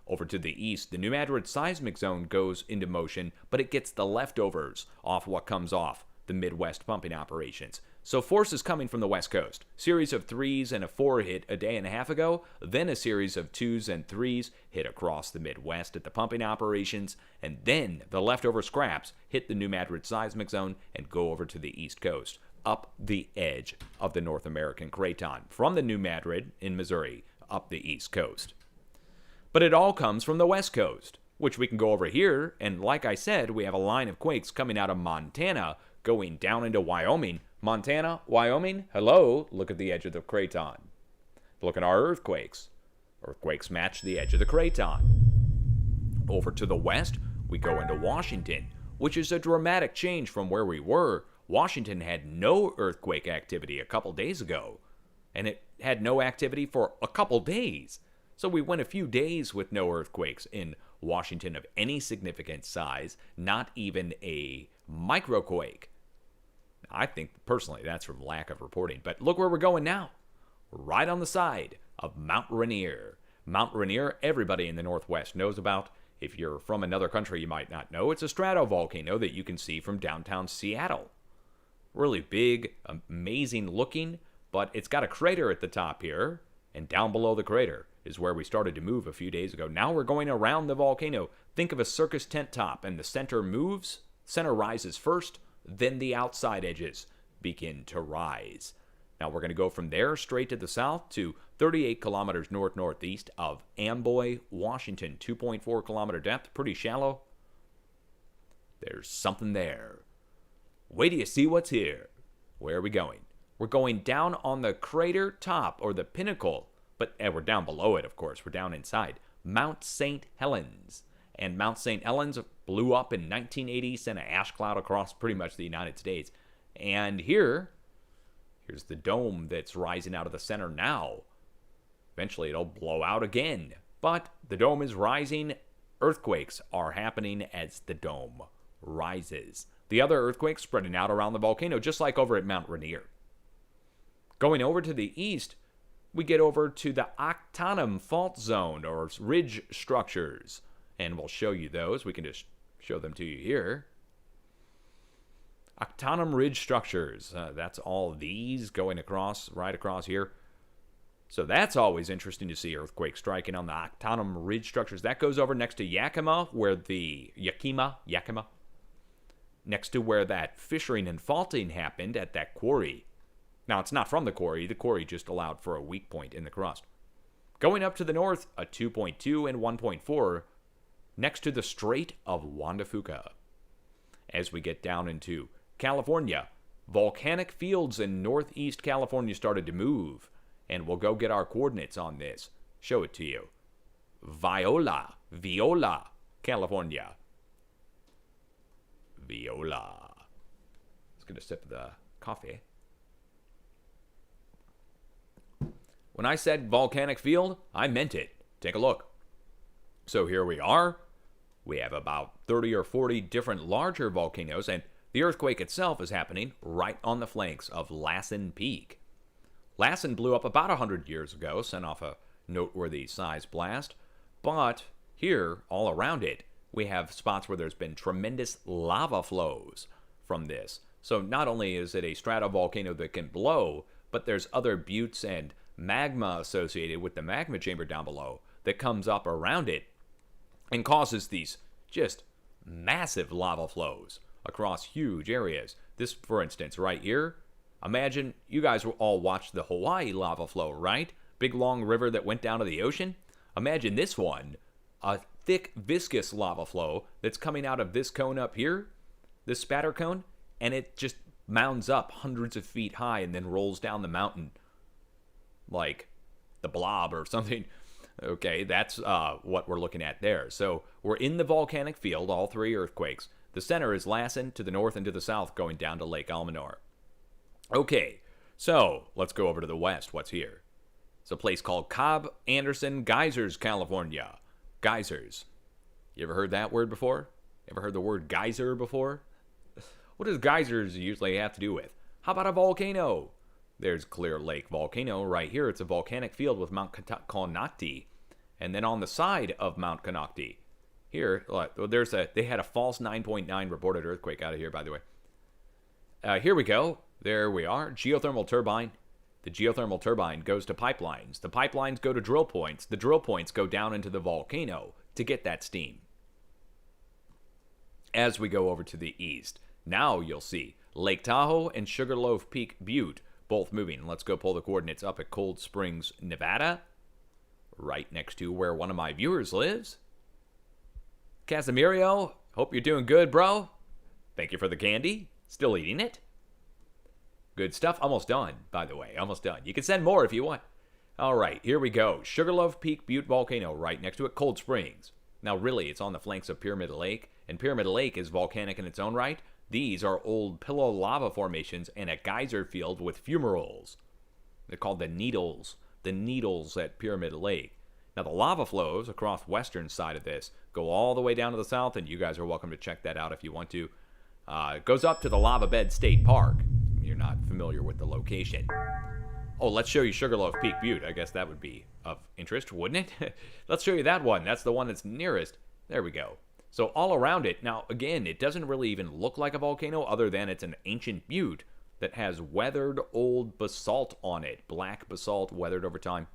Over to the east, the New Madrid seismic zone goes into motion, but it gets the leftovers off what comes off the Midwest pumping operations. So forces coming from the West Coast. Series of 3s and a 4 hit a day and a half ago, then a series of 2s and 3s hit across the Midwest at the pumping operations, and then the leftover scraps hit the New Madrid seismic zone and go over to the East Coast, up the edge of the North American craton, from the New Madrid in Missouri up the East Coast. But it all comes from the West Coast, which we can go over here, and like I said, we have a line of quakes coming out of Montana, going down into Wyoming. Montana, Wyoming, hello, look at the edge of the craton. Look at our earthquakes. Earthquakes match the edge of the craton. Over to the west, we go into Washington, which is a dramatic change from where we were. Washington had no earthquake activity a couple days ago, and it had no activity for a couple days. So we went a few days with no earthquakes in Washington of any significant size, not even a microquake. I think, personally, that's from lack of reporting. But look where we're going now. We're right on the side of Mount Rainier. Mount Rainier, everybody in the Northwest knows about. If you're from another country, you might not know. It's a stratovolcano that you can see from downtown Seattle. Really big, amazing looking, but it's got a crater at the top here. And down below the crater is where we started to move a few days ago. Now we're going around the volcano. Think of a circus tent top, and the center moves. Center rises first. Then the outside edges begin to rise. Now we're going to go from there straight to the south to 38 kilometers north-northeast of Amboy, Washington. 2.4 kilometer depth, pretty shallow. There's something there. Wait till you see what's here. Where are we going? We're going down on the crater top, or the pinnacle, but we're down below it, of course. We're down inside Mount St. Helens. And Mount St. Helens blew up in 1980, sent an ash cloud across pretty much the United States. And here's the dome that's rising out of the center now. Eventually it'll blow out again. But the dome is rising. Earthquakes are happening as the dome rises. The other earthquakes spreading out around the volcano, just like over at Mount Rainier. Going over to the east, we get over to the Octanum Fault Zone, or ridge structures. And we'll show you those. We can just show them to you here. Octanum ridge structures. That's all these going across, right across here. So that's always interesting to see earthquakes striking on the Octanum ridge structures. That goes over next to Yakima, where the Yakima, next to where that fissuring and faulting happened at that quarry. Now, it's not from the quarry. The quarry just allowed for a weak point in the crust. Going up to the north, a 2.2 and 1.4 next to the Strait of Juan de Fuca. As we get down into California, volcanic fields in northeast California started to move. And we'll go get our coordinates on this. Show it to you. Viola, California. Viola. Let's get a sip of the coffee. When I said volcanic field, I meant it. Take a look. So here we are. We have about 30 or 40 different larger volcanoes, and the earthquake itself is happening right on the flanks of Lassen Peak. Lassen blew up about 100 years ago, sent off a noteworthy size blast, but here, all around it, we have spots where there's been tremendous lava flows from this. So not only is it a stratovolcano that can blow, but there's other buttes and magma associated with the magma chamber down below that comes up around it and causes these just massive lava flows across huge areas. This, for instance, right here, imagine you guys all watched the Hawaii lava flow, right? Big long river that went down to the ocean. Imagine this one, a thick viscous lava flow that's coming out of this cone up here, this spatter cone, and it just mounds up hundreds of feet high and then rolls down the mountain like the Blob or something. Okay, that's what we're looking at there. So we're in the volcanic field, all three earthquakes. The center is Lassen, to the north and to the south, going down to Lake Almanor. Okay, so let's go over to the west. What's here? It's a place called Cobb Anderson Geysers, California. Geysers. You ever heard that word before? Ever heard the word geyser before? What does geysers usually have to do with? How about a volcano? There's Clear Lake Volcano right here. It's a volcanic field with Mount Konocti. And then on the side of Mount Konocti, here, they had a false 9.9 reported earthquake out of here, by the way. Here we go. There we are. Geothermal turbine. The geothermal turbine goes to pipelines. The pipelines go to drill points. The drill points go down into the volcano to get that steam. As we go over to the east, now you'll see Lake Tahoe and Sugarloaf Peak Butte both moving. Let's go pull the coordinates up at Cold Springs, Nevada, right next to where one of my viewers lives. Casimirio, hope you're doing good, bro. Thank you for the candy. Still eating it. Good stuff. Almost done, by the way. Almost done. You can send more if you want. All right, here we go. Sugarloaf Peak Butte Volcano, right next to it, Cold Springs. Now, really, it's on the flanks of Pyramid Lake, and Pyramid Lake is volcanic in its own right. These are old pillow lava formations and a geyser field with fumaroles. They're called the needles at Pyramid Lake. Now, the lava flows across the western side of this go all the way down to the south, and you guys are welcome to check that out if you want to. It goes up to the Lava Bed State Park. You're not familiar with the location. Oh, let's show you Sugarloaf Peak Butte. I guess that would be of interest, wouldn't it? Let's show you that one. That's the one that's nearest. There we go. So all around it, now again, it doesn't really even look like a volcano other than it's an ancient butte that has weathered old basalt on it. Black basalt weathered over time.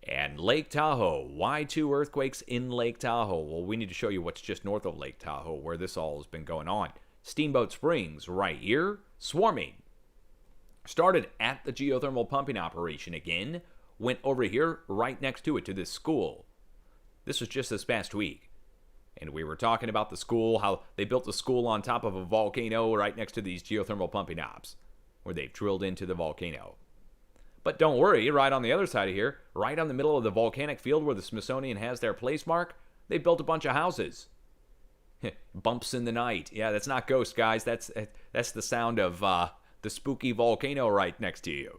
And Lake Tahoe. Why 2 earthquakes in Lake Tahoe? Well, we need to show you what's just north of Lake Tahoe, where this all has been going on. Steamboat Springs, right here, swarming. Started at the geothermal pumping operation again, went over here right next to it, to this school. This was just this past week. And we were talking about the school, how they built the school on top of a volcano right next to these geothermal pumping ops. where they've drilled into the volcano. But don't worry, right on the other side of here, right on the middle of the volcanic field where the Smithsonian has their place mark, they built a bunch of houses. Bumps in the night. Yeah, that's not ghosts, guys. That's the sound of the spooky volcano right next to you.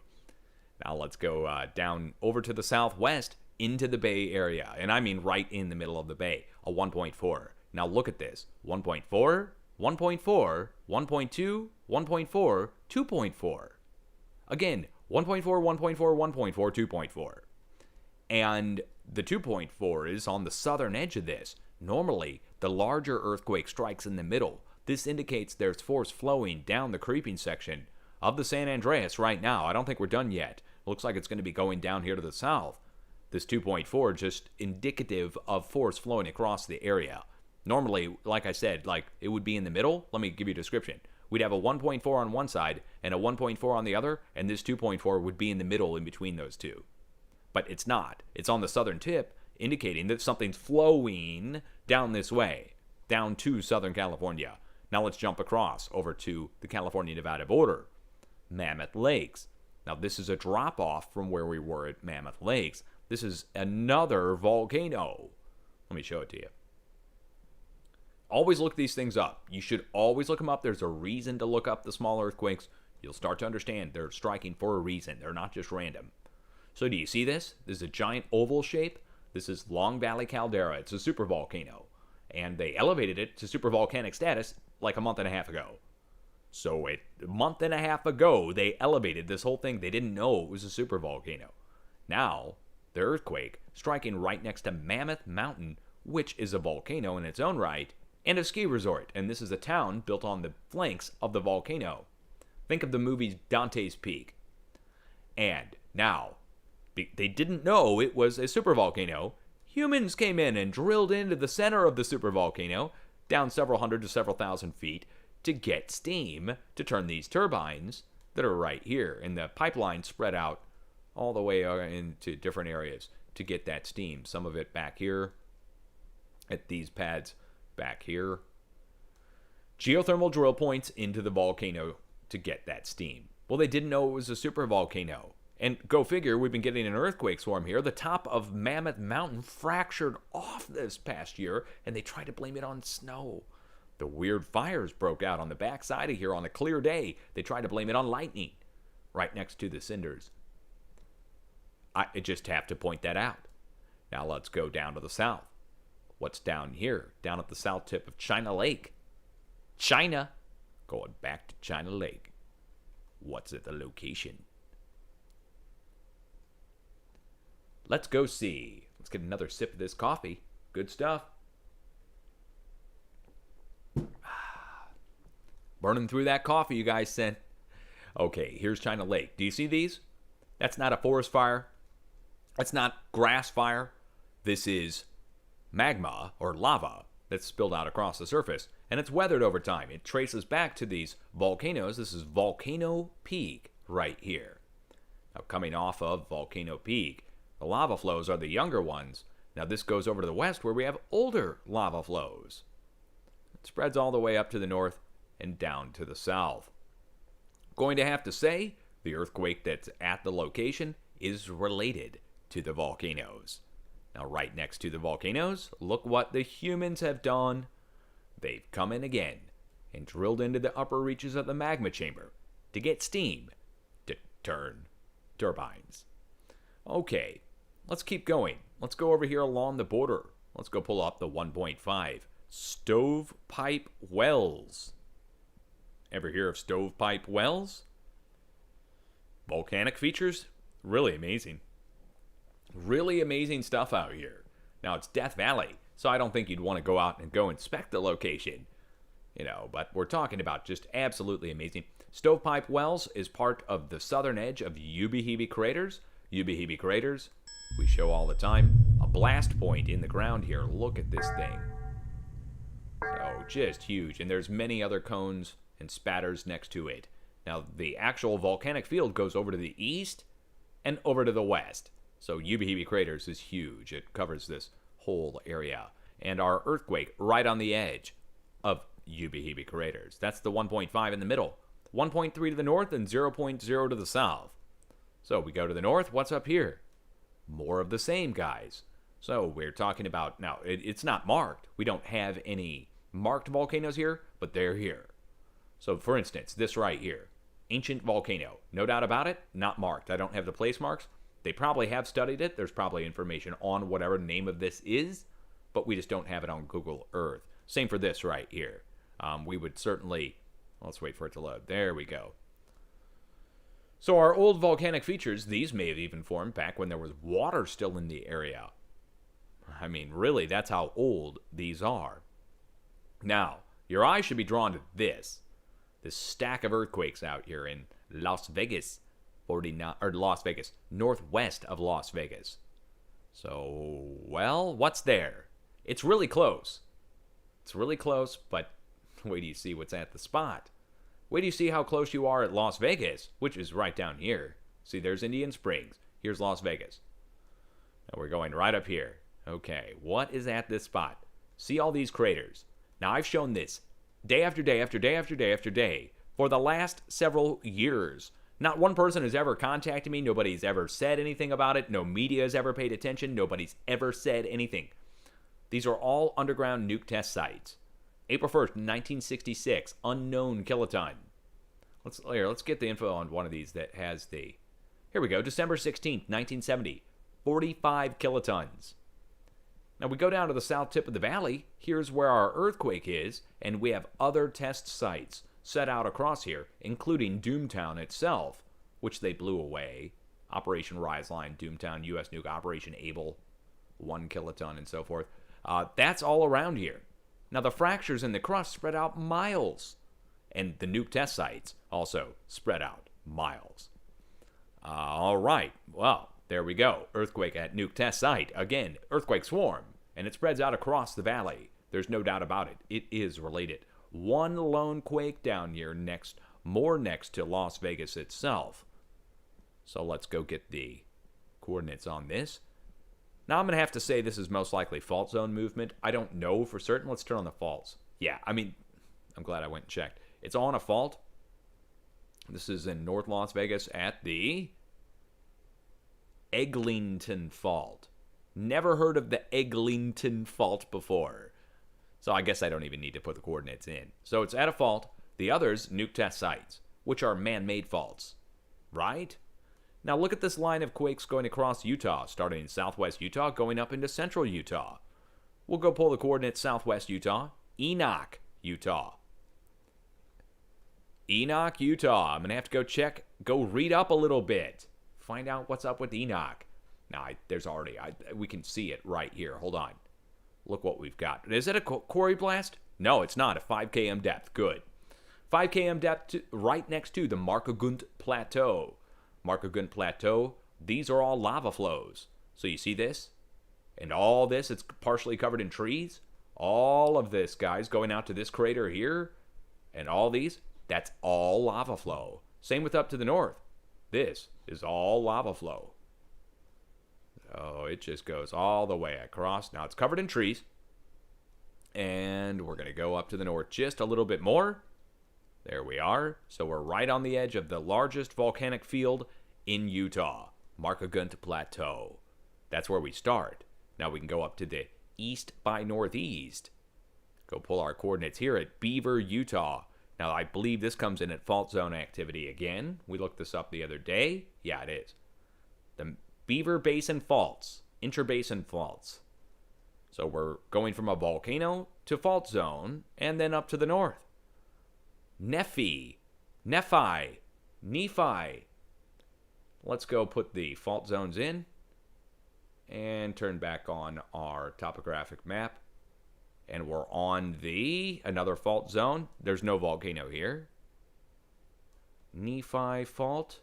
Now let's go down over to the southwest into the Bay Area. And I mean right in the middle of the Bay, a 1.4. Now look at this. 1.4, 1.4, 1.2, 1.4, 2.4. Again, 1.4, 1.4, 1.4, 2.4. And the 2.4 is on the southern edge of this. Normally, the larger earthquake strikes in the middle. This indicates there's force flowing down the creeping section of the San Andreas right now. I don't think we're done yet. Looks like it's going to be going down here to the south. This 2.4 just indicative of force flowing across the area. Normally, like I said, like it would be in the middle. Let me give you a description. We'd have a 1.4 on one side and a 1.4 on the other, and this 2.4 would be in the middle in between those two. But it's not. It's on the southern tip, indicating that something's flowing down this way, down to Southern California. Now let's jump across over to the California-Nevada border. Mammoth Lakes. Now this is a drop-off from where we were at Mammoth Lakes. This is another volcano. Let me show it to you. Always look these things up. You should always look them up. There's a reason to look up the small earthquakes. You'll start to understand they're striking for a reason. They're not just random. So do you see this? This is a giant oval shape. This is Long Valley Caldera. It's a supervolcano. And they elevated it to supervolcanic status like a month and a half ago. So a month and a half ago, they elevated this whole thing. They didn't know it was a supervolcano. Now, the earthquake striking right next to Mammoth Mountain, which is a volcano in its own right, and a ski resort. And this is a town built on the flanks of the volcano. Think of the movie Dante's Peak. And now, they didn't know it was a supervolcano. Humans came in and drilled into the center of the supervolcano, down several hundred to several thousand feet, to get steam to turn these turbines that are right here. And the pipeline spread out all the way into different areas to get that steam. Some of it back here at these pads back here. Geothermal drill points into the volcano to get that steam. Well, they didn't know it was a supervolcano. And go figure, we've been getting an earthquake swarm here. The top of Mammoth Mountain fractured off this past year, and they tried to blame it on snow. The weird fires broke out on the backside of here on a clear day. They tried to blame it on lightning right next to the cinders. I just have to point that out. Now let's go down to the south. What's down here? Down at the south tip of China Lake. China. Going back to China Lake. What's at the location? Let's go see. Let's get another sip of this coffee. Good stuff. Burning through that coffee you guys sent. Okay, here's China Lake. Do you see these? That's not a forest fire. That's not grass fire. This is magma or lava that's spilled out across the surface, and it's weathered over time. It traces back to these volcanoes. This is Volcano Peak right here. Now, coming off of Volcano Peak, the lava flows are the younger ones. Now, this goes over to the west where we have older lava flows. It spreads all the way up to the north and down to the south. Going to have to say, the earthquake that's at the location is related to the volcanoes. Now, right next to the volcanoes, look what the humans have done. They've come in again and drilled into the upper reaches of the magma chamber to get steam to turn turbines. Okay, let's keep going. Let's go over here along the border. Let's go pull up the 1.5 stovepipe wells. Ever hear of stovepipe wells? Volcanic features? Really amazing. Really amazing stuff out here. Now, it's Death Valley, so I don't think you'd want to go out and go inspect the location. But we're talking about just absolutely amazing. Stovepipe Wells is part of the southern edge of Ubehebe Craters. Ubehebe Craters, we show all the time. A blast point in the ground here. Look at this thing. So, just huge. And there's many other cones and spatters next to it. Now, the actual volcanic field goes over to the east and over to the west. So Ubehebe Craters is huge. It covers this whole area. And our earthquake right on the edge of Ubehebe Craters. That's the 1.5 in the middle. 1.3 to the north and 0.0 to the south. So we go to the north. What's up here? More of the same, guys. So we're talking about, now, it's not marked. We don't have any marked volcanoes here, but they're here. So, for instance, this right here. Ancient volcano. No doubt about it, not marked. I don't have the place marks. They probably have studied it. There's probably information on whatever the name of this is, but we just don't have it on Google Earth. Same for this right here. We would certainly, let's wait for it to load. There we go. So our old volcanic features, these may have even formed back when there was water still in the area. I mean, really, that's how old these are. Now, your eye should be drawn to this stack of earthquakes out here in Las Vegas, northwest of Las Vegas. So, well, what's there? It's really close. It's really close, but wait till you see what's at the spot. Wait till you see how close you are at Las Vegas, which is right down here. See, there's Indian Springs. Here's Las Vegas. Now we're going right up here. Okay, what is at this spot? See all these craters. Now, I've shown this day after day after day after day after day for the last several years. Not one person has ever contacted me. Nobody's ever said anything about it. No media has ever paid attention. Nobody's ever said anything. These are all underground nuke test sites. April 1st, 1966, unknown kiloton. Let's get the info on one of these that has the... Here we go, December 16th, 1970, 45 kilotons. Now we go down to the south tip of the valley. Here's where our earthquake is, and we have other test sites set out across here, including Doomtown itself, which they blew away. Operation Rise Line, Doomtown, U.S. Nuke, Operation Able, 1 kiloton, and so forth. That's all around here. Now the fractures in the crust spread out miles, and the nuke test sites also spread out miles. All right, well, there we go. Earthquake at nuke test site. Again, earthquake swarm, and it spreads out across the valley. There's no doubt about it. It is related. One lone quake down here next to Las Vegas itself. So let's go get the coordinates on this. Now I'm going to have to say this is most likely fault zone movement. I don't know for certain. Let's turn on the faults. Yeah, I mean, I'm glad I went and checked. It's on a fault. This is in North Las Vegas at the Eglinton Fault. Never heard of the Eglinton Fault before. So I guess I don't even need to put the coordinates in. So it's at a fault. The others, nuke test sites, which are man-made faults. Right? Now look at this line of quakes going across Utah, starting in southwest Utah, going up into central Utah. We'll go pull the coordinates southwest Utah. Enoch, Utah. Enoch, Utah. I'm going to have to go read up a little bit. Find out what's up with Enoch. Now, we can see it right here. Hold on. Look what we've got. Is it a quarry blast? No, it's not. A 5 km depth. Good. 5 km depth right next to the Markagunt Plateau. Markagunt Plateau, these are all lava flows. So you see this? And all this, it's partially covered in trees. All of this, guys, going out to this crater here. And all these, that's all lava flow. Same with up to the north. This is all lava flow. Oh, it just goes all the way across. Now it's covered in trees. And we're going to go up to the north just a little bit more. There we are. So we're right on the edge of the largest volcanic field in Utah, Markagunt Plateau. That's where we start. Now we can go up to the east by northeast. Go pull our coordinates here at Beaver, Utah. Now I believe this comes in at fault zone activity again. We looked this up the other day. Yeah, it is. The Beaver Basin faults, interbasin faults. So we're going from a volcano to fault zone and then up to the north. Nephi. Let's go put the fault zones in and turn back on our topographic map. And we're on another fault zone. There's no volcano here. Nephi fault.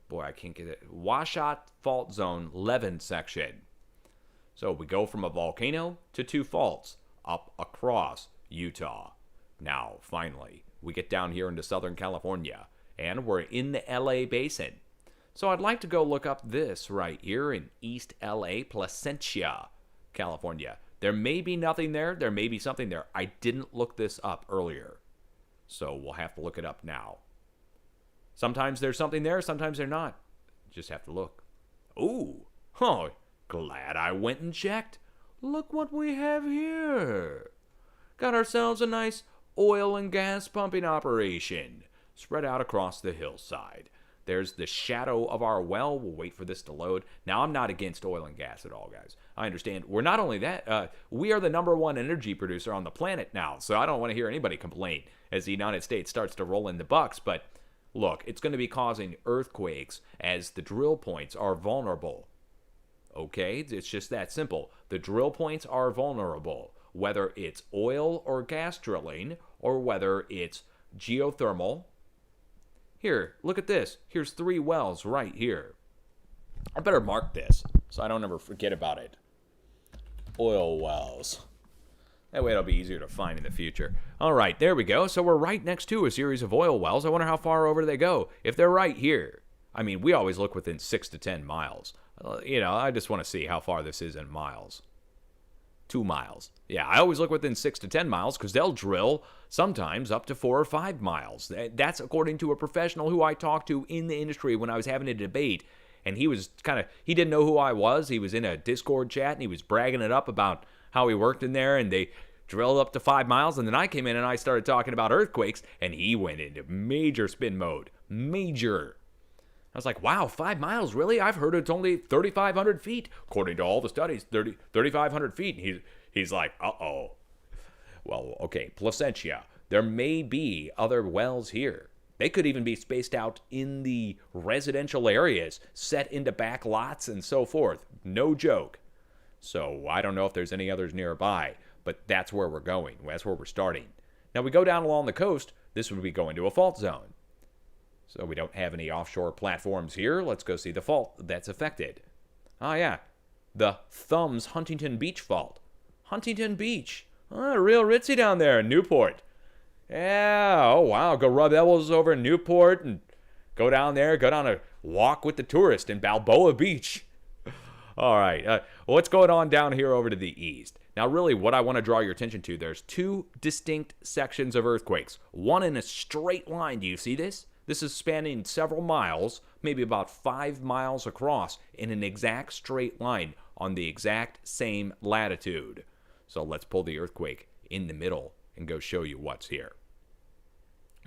Boy, I can't get it. Washat fault zone 11 section. So we go from a volcano to 2 faults up across Utah. Now, finally, we get down here into Southern California, and we're in the LA basin. So I'd like to go look up this right here in East LA, Placentia, California. There may be nothing there. There may be something there. I didn't look this up earlier. So we'll have to look it up now. Sometimes there's something there, sometimes there's not. Just have to look. Ooh, oh, glad I went and checked. Look what we have here. Got ourselves a nice oil and gas pumping operation spread out across the hillside. There's the shadow of our well. We'll wait for this to load. Now, I'm not against oil and gas at all, guys. I understand. We're not only that, we are the #1 energy producer on the planet now, so I don't want to hear anybody complain as the United States starts to roll in the bucks. But look, it's going to be causing earthquakes as the drill points are vulnerable. Okay? It's just that simple. The drill points are vulnerable, whether it's oil or gas drilling or whether it's geothermal. Here, look at this. Here's 3 wells right here. I better mark this so I don't ever forget about it. Oil wells. That way it'll be easier to find in the future. All right, there we go. So we're right next to a series of oil wells. I wonder how far over they go. If they're right here, I mean, we always look within 6 to 10 miles. I just want to see how far this is in miles. 2 miles. Yeah, I always look within 6 to 10 miles because they'll drill sometimes up to 4 or 5 miles. That's according to a professional who I talked to in the industry when I was having a debate. And he was he didn't know who I was. He was in a Discord chat and he was bragging it up about how he worked in there and they drilled up to 5 miles. And then I came in and I started talking about earthquakes and he went into major spin mode. Major. I was like, wow, 5 miles, really? I've heard it's only 3,500 feet. According to all the studies, 3,500 feet. And he's like, uh-oh. Well, okay, Placentia. There may be other wells here. They could even be spaced out in the residential areas, set into back lots and so forth. No joke. So I don't know if there's any others nearby, but that's where we're going. That's where we're starting. Now we go down along the coast. This would be going to a fault zone. So we don't have any offshore platforms here. Let's go see the fault that's affected. Ah, yeah. The Thumbs Huntington Beach fault. Huntington Beach. Real ritzy down there in Newport. Yeah, oh wow. Go rub elbows over in Newport and go down there. Go down a walk with the tourist in Balboa Beach. All right. What's going on down here over to the east? Now, really, what I want to draw your attention to, there's 2 distinct sections of earthquakes. One in a straight line. Do you see this? This is spanning several miles, maybe about 5 miles across, in an exact straight line on the exact same latitude. So let's pull the earthquake in the middle and go show you what's here.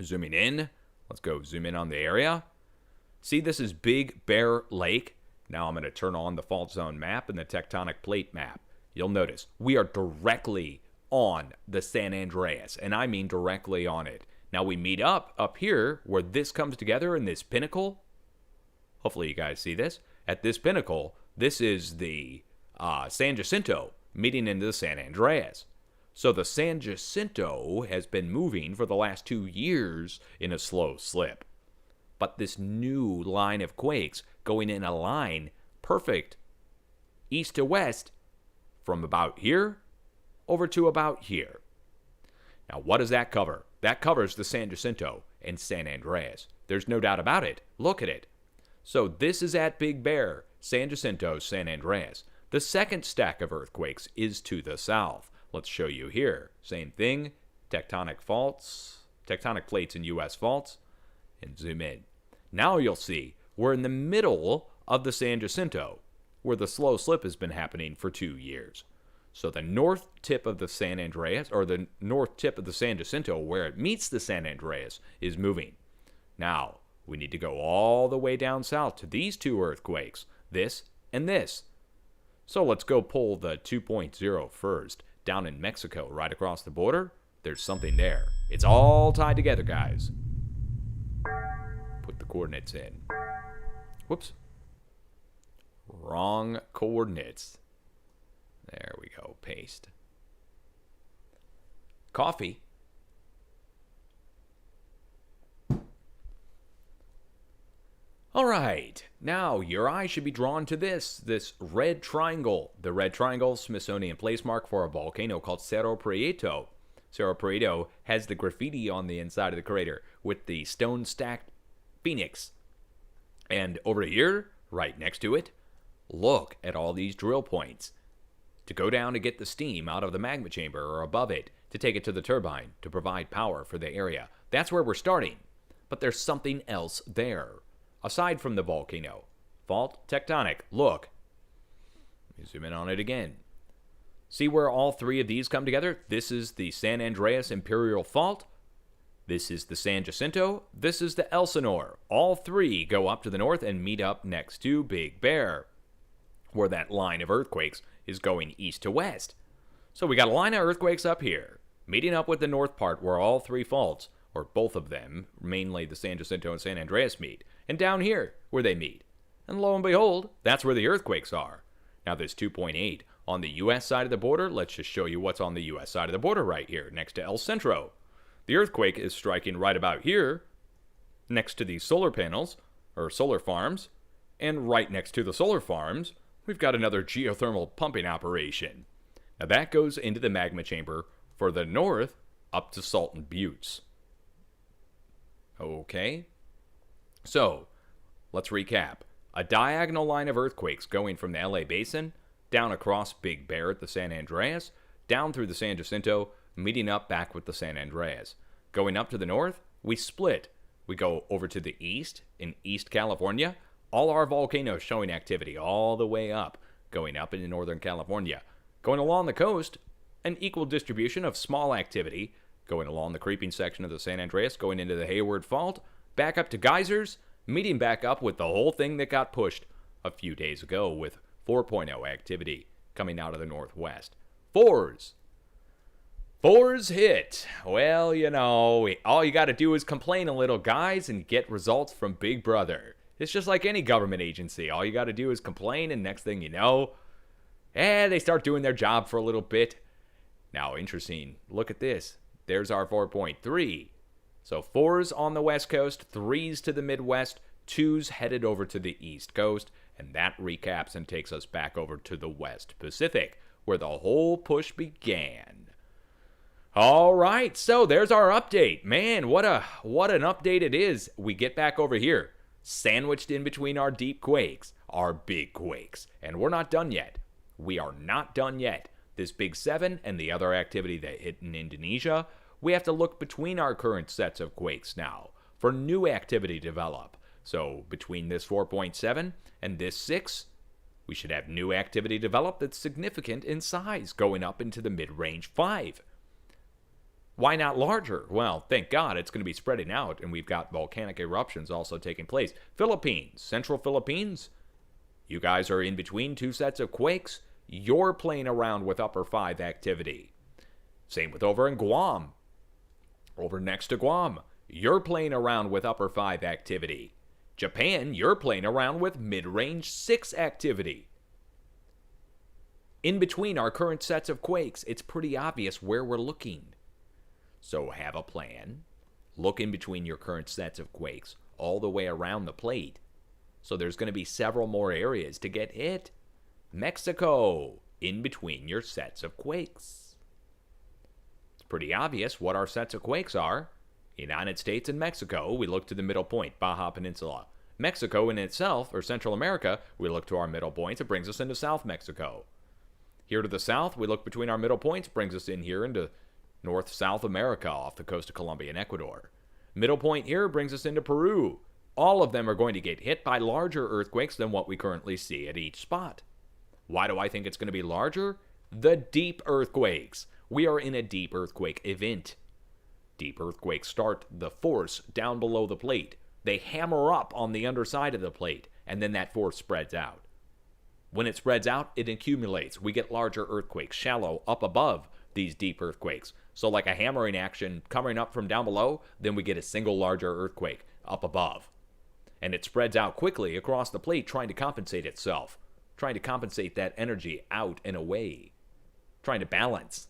Zooming in. Let's go zoom in on the area. See, this is Big Bear Lake. Now I'm going to turn on the fault zone map and the tectonic plate map. You'll notice we are directly on the San Andreas, and I mean directly on it. Now we meet up here where this comes together in this pinnacle. Hopefully you guys see this. At this pinnacle, this is the San Jacinto meeting into the San Andreas. So the San Jacinto has been moving for the last 2 years in a slow slip. But this new line of quakes going in a line perfect east to west from about here over to about here. Now what does that cover? That covers the San Jacinto and San Andreas. There's no doubt about it. Look at it. So this is at Big Bear, San Jacinto, San Andreas. The second stack of earthquakes is to the south. Let's show you here. Same thing. Tectonic faults, tectonic plates and U.S. faults. And zoom in. Now you'll see we're in the middle of the San Jacinto, where the slow slip has been happening for 2 years. So the north tip of the San Andreas, or the north tip of the San Jacinto, where it meets the San Andreas, is moving. Now, we need to go all the way down south to these 2 earthquakes, this and this. So let's go pull the 2.0 first. Down in Mexico, right across the border, there's something there. It's all tied together, guys. Put the coordinates in. Whoops. Wrong coordinates. There we go. Paste. Coffee. All right. Now, your eye should be drawn to this red triangle. The red triangle, Smithsonian place mark for a volcano called Cerro Prieto. Cerro Prieto has the graffiti on the inside of the crater with the stone-stacked phoenix. And over here, right next to it, look at all these drill points. To go down to get the steam out of the magma chamber or above it, to take it to the turbine to provide power for the area. That's where we're starting. But there's something else there, aside from the volcano. Fault tectonic. Look. Let me zoom in on it again. See where all three of these come together? This is the San Andreas Imperial Fault. This is the San Jacinto. This is the Elsinore. All three go up to the north and meet up next to Big Bear, where that line of earthquakes is going east to west. So we got a line of earthquakes up here, meeting up with the north part where all three faults, or both of them, mainly the San Jacinto and San Andreas, meet, and down here where they meet. And lo and behold, that's where the earthquakes are. Now there's 2.8 on the U.S. side of the border. Let's just show you what's on the U.S. side of the border right here, next to El Centro. The earthquake is striking right about here, next to these solar panels, or solar farms, and right next to the solar farms, we've got another geothermal pumping operation. Now that goes into the magma chamber for the north up to Salton Buttes. Okay, so let's recap. A diagonal line of earthquakes going from the LA Basin, down across Big Bear at the San Andreas, down through the San Jacinto, meeting up back with the San Andreas. Going up to the north, we split. We go over to the east, in East California. All our volcanoes showing activity all the way up, going up into Northern California. Going along the coast, an equal distribution of small activity, going along the creeping section of the San Andreas, going into the Hayward Fault, back up to geysers, meeting back up with the whole thing that got pushed a few days ago with 4.0 activity coming out of the northwest. Fours hit. Well, you know, all you got to do is complain a little, guys, and get results from Big Brother. It's just like any government agency. All you got to do is complain, and next thing you know, they start doing their job for a little bit. Now, interesting. Look at this. There's our 4.3. So 4s on the west coast, 3s to the Midwest, 2s headed over to the east coast, and that recaps and takes us back over to the West Pacific, where the whole push began. All right, so there's our update. Man, what an update it is. We get back over here, sandwiched in between our deep quakes, our big quakes, and we're not done yet. We are not done yet. This Big 7 and the other activity that hit in Indonesia, we have to look between our current sets of quakes now for new activity to develop. So between this 4.7 and this 6, we should have new activity develop that's significant in size, going up into the mid-range 5. Why not larger? Well, thank God it's going to be spreading out, and we've got volcanic eruptions also taking place. Philippines, Central Philippines, you guys are in between two sets of quakes. You're playing around with upper 5 activity. Same with over in Guam. Over next to Guam, you're playing around with upper 5 activity. Japan, you're playing around with mid-range 6 activity. In between our current sets of quakes, it's pretty obvious where we're looking. So have a plan. Look in between your current sets of quakes all the way around the plate. So there's going to be several more areas to get hit. Mexico, in between your sets of quakes. It's pretty obvious what our sets of quakes are. United States and Mexico, we look to the middle point, Baja Peninsula. Mexico in itself, or Central America, we look to our middle points. It brings us into South Mexico. Here to the south, we look between our middle points, brings us in here into North-South America off the coast of Colombia and Ecuador. Middle point here brings us into Peru. All of them are going to get hit by larger earthquakes than what we currently see at each spot. Why do I think it's going to be larger? The deep earthquakes. We are in a deep earthquake event. Deep earthquakes start the force down below the plate. They hammer up on the underside of the plate, and then that force spreads out. When it spreads out, it accumulates. We get larger earthquakes, shallow, up above these deep earthquakes. So like a hammering action coming up from down below, then we get a single larger earthquake up above. And it spreads out quickly across the plate, trying to compensate itself, trying to compensate that energy out and away, trying to balance.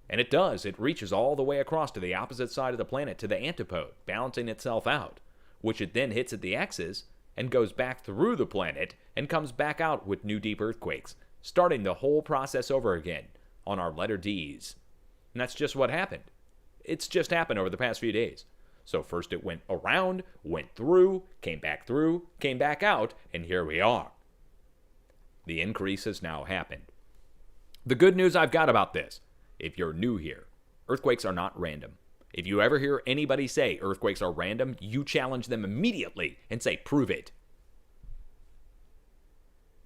And it does. It reaches all the way across to the opposite side of the planet, to the antipode, balancing itself out, which it then hits at the axis and goes back through the planet and comes back out with new deep earthquakes, starting the whole process over again on our letter Ds. And that's just what happened. It's just happened over the past few days. So first it went around, went through, came back out, and here we are. The increase has now happened. The good news I've got about this, if you're new here, Earthquakes are not random. If you ever hear anybody say earthquakes are random, you challenge them immediately and say, prove it.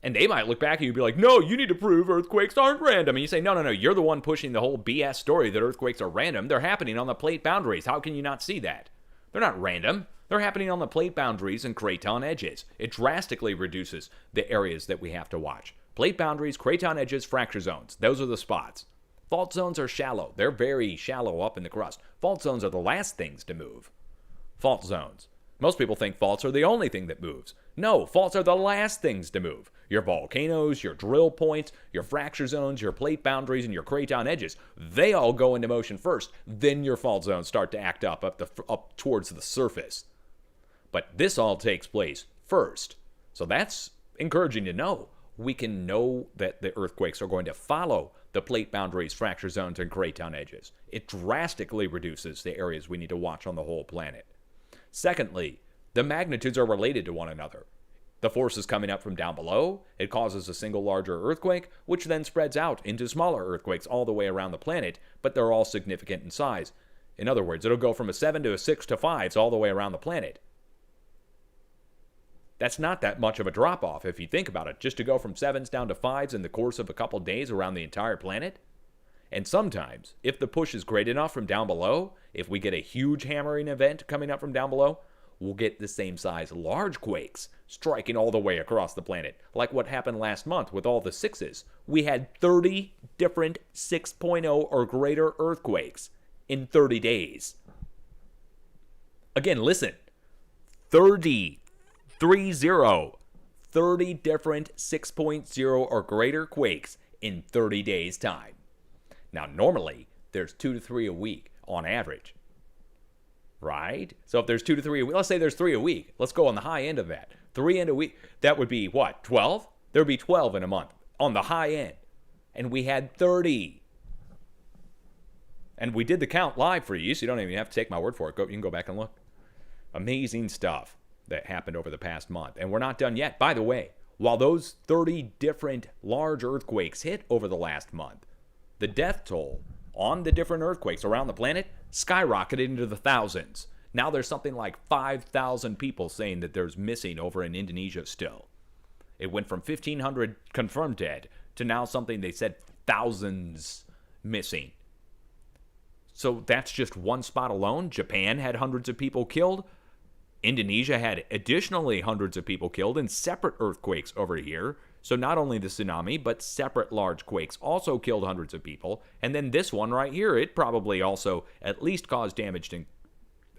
And they might look back at you and be like, no, you need to prove earthquakes aren't random. And you say, no, you're the one pushing the whole BS story that earthquakes are random. They're happening on the plate boundaries. How can you not see that? They're not random. They're happening on the plate boundaries and craton edges. It drastically reduces the areas that we have to watch. Plate boundaries, craton edges, fracture zones. Those are the spots. Fault zones are shallow. They're very shallow up in the crust. Fault zones are the last things to move. Fault zones. Most people think faults are the only thing that moves. No, faults are the last things to move. Your volcanoes, your drill points, your fracture zones, your plate boundaries, and your craton edges, they all go into motion first. Then your fault zones start to act up towards the surface. But this all takes place first. So that's encouraging to know. We can know that the earthquakes are going to follow the plate boundaries, fracture zones, and craton edges. It drastically reduces the areas we need to watch on the whole planet. Secondly, the magnitudes are related to one another. The force is coming up from down below. It causes a single larger earthquake, which then spreads out into smaller earthquakes all the way around the planet, but they're all significant in size. In other words, it'll go from a 7 to a 6 to 5s all the way around the planet. That's not that much of a drop-off if you think about it, just to go from 7s down to 5s in the course of a couple days around the entire planet. And sometimes, if the push is great enough from down below, if we get a huge hammering event coming up from down below, we'll get the same size large quakes striking all the way across the planet, like what happened last month with all the 6s. We had 30 different 6.0 or greater earthquakes in 30 days. Again, listen, 30 different 6.0 or greater quakes in 30 days' time. Now, normally, there's 2 to 3 a week on average, right? So if there's 2 to 3 a week, let's say there's 3 a week. Let's go on the high end of that. 3 in a week, that would be what, 12? There would be 12 in a month on the high end. And we had 30. And we did the count live for you, so you don't even have to take my word for it. You can go back and look. Amazing stuff that happened over the past month. And we're not done yet. By the way, while those 30 different large earthquakes hit over the last month, the death toll on the different earthquakes around the planet skyrocketed into the thousands. Now there's something like 5,000 people saying that there's missing over in Indonesia still. It went from 1,500 confirmed dead to now something they said thousands missing. So that's just one spot alone. Japan had hundreds of people killed. Indonesia had additionally hundreds of people killed in separate earthquakes over here. So not only the tsunami, but separate large quakes also killed hundreds of people. And then this one right here, it probably also at least caused damage and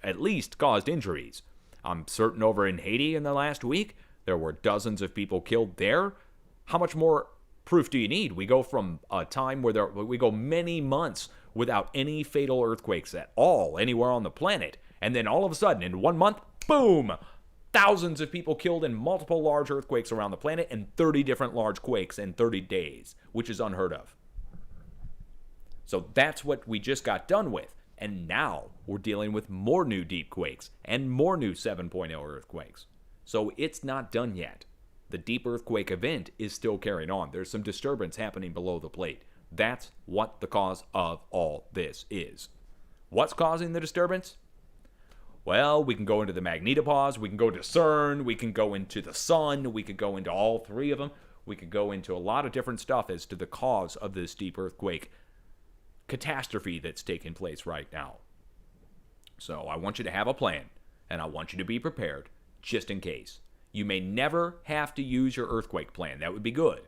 at least caused injuries. I'm certain over in Haiti in the last week, there were dozens of people killed there. How much more proof do you need? We go from a time where we go many months without any fatal earthquakes at all anywhere on the planet. And then all of a sudden, in 1 month, boom! Thousands of people killed in multiple large earthquakes around the planet and 30 different large quakes in 30 days, which is unheard of. So that's what we just got done with. And now we're dealing with more new deep quakes and more new 7.0 earthquakes. So it's not done yet. The deep earthquake event is still carrying on. There's some disturbance happening below the plate. That's what the cause of all this is. What's causing the disturbance? Well, we can go into the magnetopause, we can go to CERN, we can go into the sun, we could go into all three of them. We could go into a lot of different stuff as to the cause of this deep earthquake catastrophe that's taking place right now. So I want you to have a plan, and I want you to be prepared just in case. You may never have to use your earthquake plan. That would be good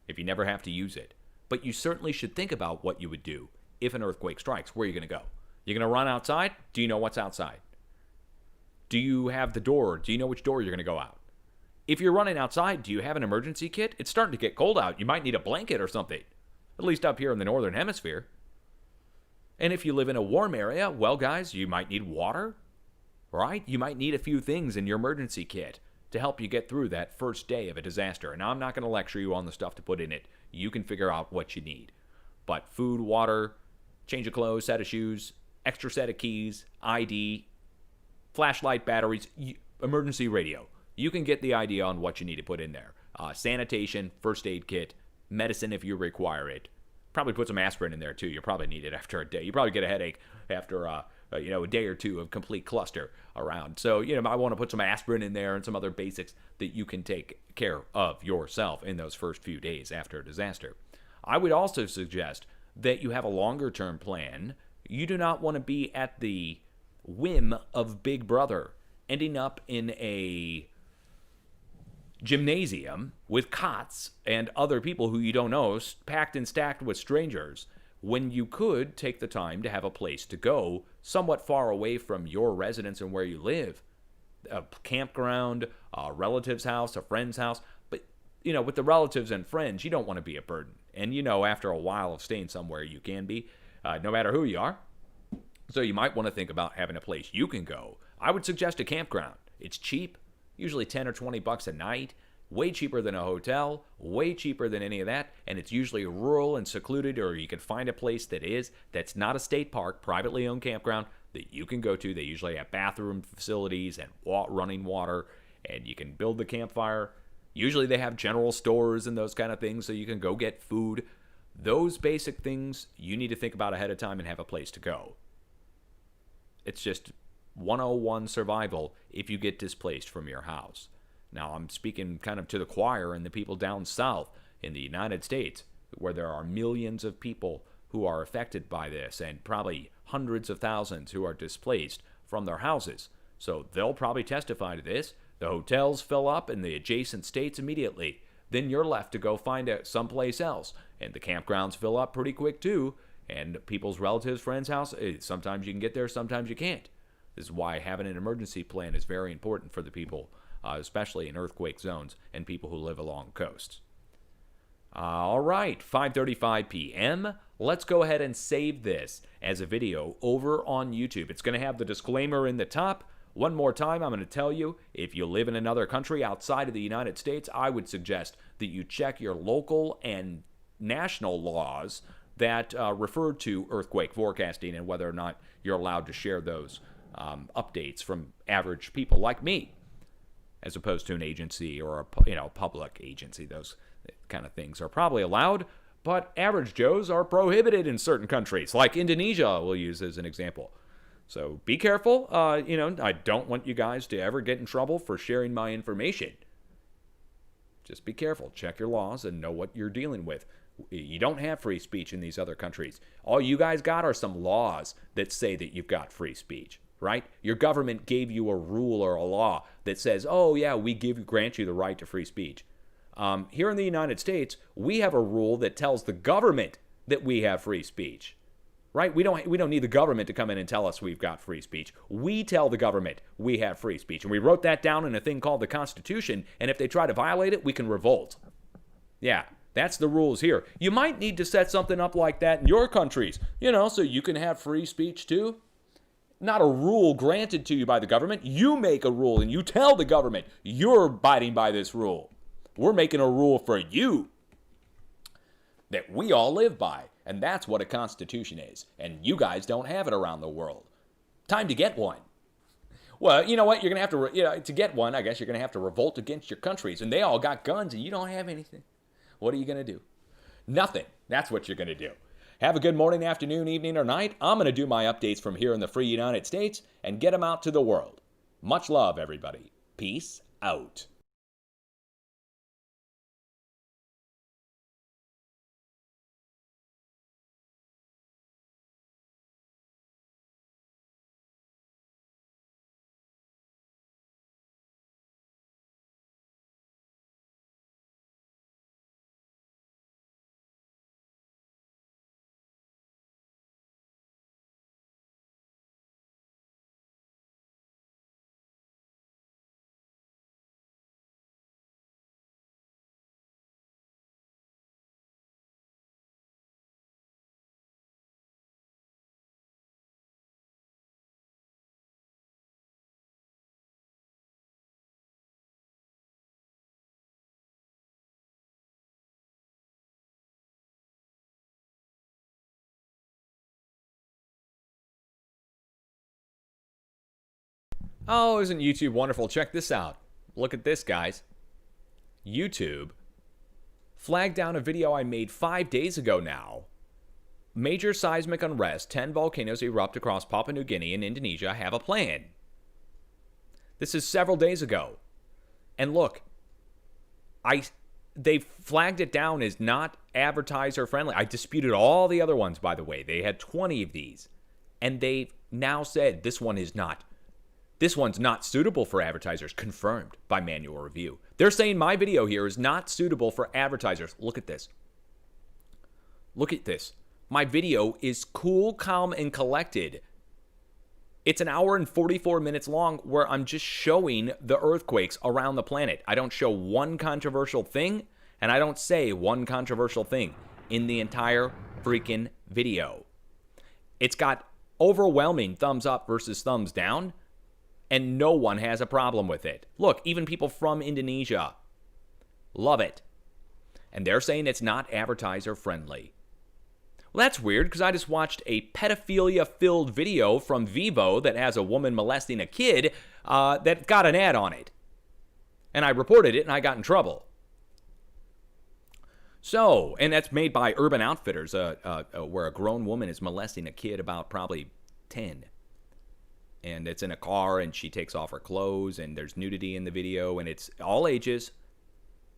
if you never have to use it. But you certainly should think about what you would do if an earthquake strikes. Where are you going to go? You're going to run outside? Do you know what's outside? Do you have the door? Do you know which door you're going to go out? If you're running outside, do you have an emergency kit? It's starting to get cold out. You might need a blanket or something, at least up here in the northern hemisphere. And if you live in a warm area, well, guys, you might need water, right? You might need a few things in your emergency kit to help you get through that first day of a disaster. And I'm not going to lecture you on the stuff to put in it. You can figure out what you need. But food, water, change of clothes, set of shoes, extra set of keys, ID, flashlight, batteries, emergency radio. You can get the idea on what you need to put in there. Sanitation, first aid kit, medicine if you require it. Probably put some aspirin in there too. You probably need it after a day. You probably get a headache after a day or two of complete cluster around. So I want to put some aspirin in there and some other basics that you can take care of yourself in those first few days after a disaster. I would also suggest that you have a longer term plan. You do not want to be at the whim of Big Brother, ending up in a gymnasium with cots and other people who you don't know, packed and stacked with strangers, when you could take the time to have a place to go somewhat far away from your residence and where you live. A campground, a relative's house, a friend's house. But, with the relatives and friends, you don't want to be a burden. And, after a while of staying somewhere, you can be, no matter who you are. So you might want to think about having a place you can go. I would suggest a campground. It's cheap. Usually 10 or 20 bucks a night, way cheaper than a hotel, way cheaper than any of that, and it's usually rural and secluded, or you can find a place that's not a state park, privately owned campground that you can go to. They usually have bathroom facilities and running water, and you can build the campfire. Usually they have general stores and those kind of things, so you can go get food. Those basic things you need to think about ahead of time and have a place to go. It's just 101 survival if you get displaced from your house. Now, I'm speaking kind of to the choir and the people down south in the United States, where there are millions of people who are affected by this and probably hundreds of thousands who are displaced from their houses. So they'll probably testify to this. The hotels fill up in the adjacent states immediately. Then you're left to go find out someplace else. And the campgrounds fill up pretty quick too. And people's relatives, friends' house, sometimes you can get there, sometimes you can't. This is why having an emergency plan is very important for the people, especially in earthquake zones and people who live along coasts. All right, 5:35 p.m. Let's go ahead and save this as a video over on YouTube. It's going to have the disclaimer in the top. One more time, I'm going to tell you, if you live in another country outside of the United States, I would suggest that you check your local and national laws that refer to earthquake forecasting and whether or not you're allowed to share those updates from average people like me, as opposed to an agency or a public agency. Those kind of things are probably allowed, but average Joes are prohibited in certain countries, like Indonesia we'll use as an example. So be careful. I don't want you guys to ever get in trouble for sharing my information. Just be careful. Check your laws and know what you're dealing with. You don't have free speech in these other countries. All you guys got are some laws that say that you've got free speech, right? Your government gave you a rule or a law that says, oh yeah, we grant you the right to free speech. Here in the United States, we have a rule that tells the government that we have free speech, right? We don't need the government to come in and tell us we've got free speech. We tell the government we have free speech, and we wrote that down in a thing called the Constitution, and if they try to violate it, we can revolt. Yeah. That's the rules here. You might need to set something up like that in your countries, so you can have free speech too. Not a rule granted to you by the government. You make a rule and you tell the government you're abiding by this rule. We're making a rule for you that we all live by. And that's what a constitution is. And you guys don't have it around the world. Time to get one. Well, you know what? You're going to have to get one, I guess you're going to have to revolt against your countries. And they all got guns and you don't have anything. What are you going to do? Nothing. That's what you're going to do. Have a good morning, afternoon, evening, or night. I'm going to do my updates from here in the free United States and get them out to the world. Much love, everybody. Peace out. Oh, isn't YouTube wonderful? Check this out. Look at this, guys. YouTube flagged down a video I made 5 days ago now Major seismic unrest, 10 volcanoes erupt across Papua New Guinea and Indonesia, have a plan. This is several days ago. And look, they flagged it down as not advertiser friendly. I disputed all the other ones, by the way. They had 20 of these. And they now said this one's not suitable for advertisers, confirmed by manual review. They're saying my video here is not suitable for advertisers. Look at this. Look at this. My video is cool, calm, and collected. It's an hour and 44 minutes long where I'm just showing the earthquakes around the planet. I don't show one controversial thing, and I don't say one controversial thing in the entire freaking video. It's got overwhelming thumbs up versus thumbs down, and no one has a problem with it. Look, even people from Indonesia love it. And they're saying it's not advertiser friendly. Well, that's weird because I just watched a pedophilia-filled video from Vivo that has a woman molesting a kid that got an ad on it. And I reported it and I got in trouble. So, and that's made by Urban Outfitters, where a grown woman is molesting a kid about probably 10. And it's in a car and she takes off her clothes and there's nudity in the video and it's all ages